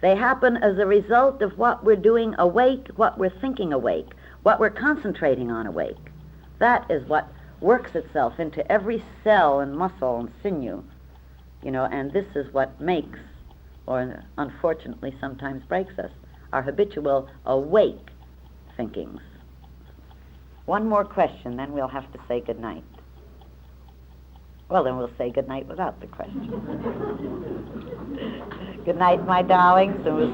they happen as a result of what we're doing awake, what we're thinking awake, what we're concentrating on awake. That is what works itself into every cell and muscle and sinew, and this is what makes, or unfortunately sometimes breaks us, our habitual awake thinkings. One more question, then we'll have to say good night. Well, then we'll say good night without the question. Good night, my darlings, and we'll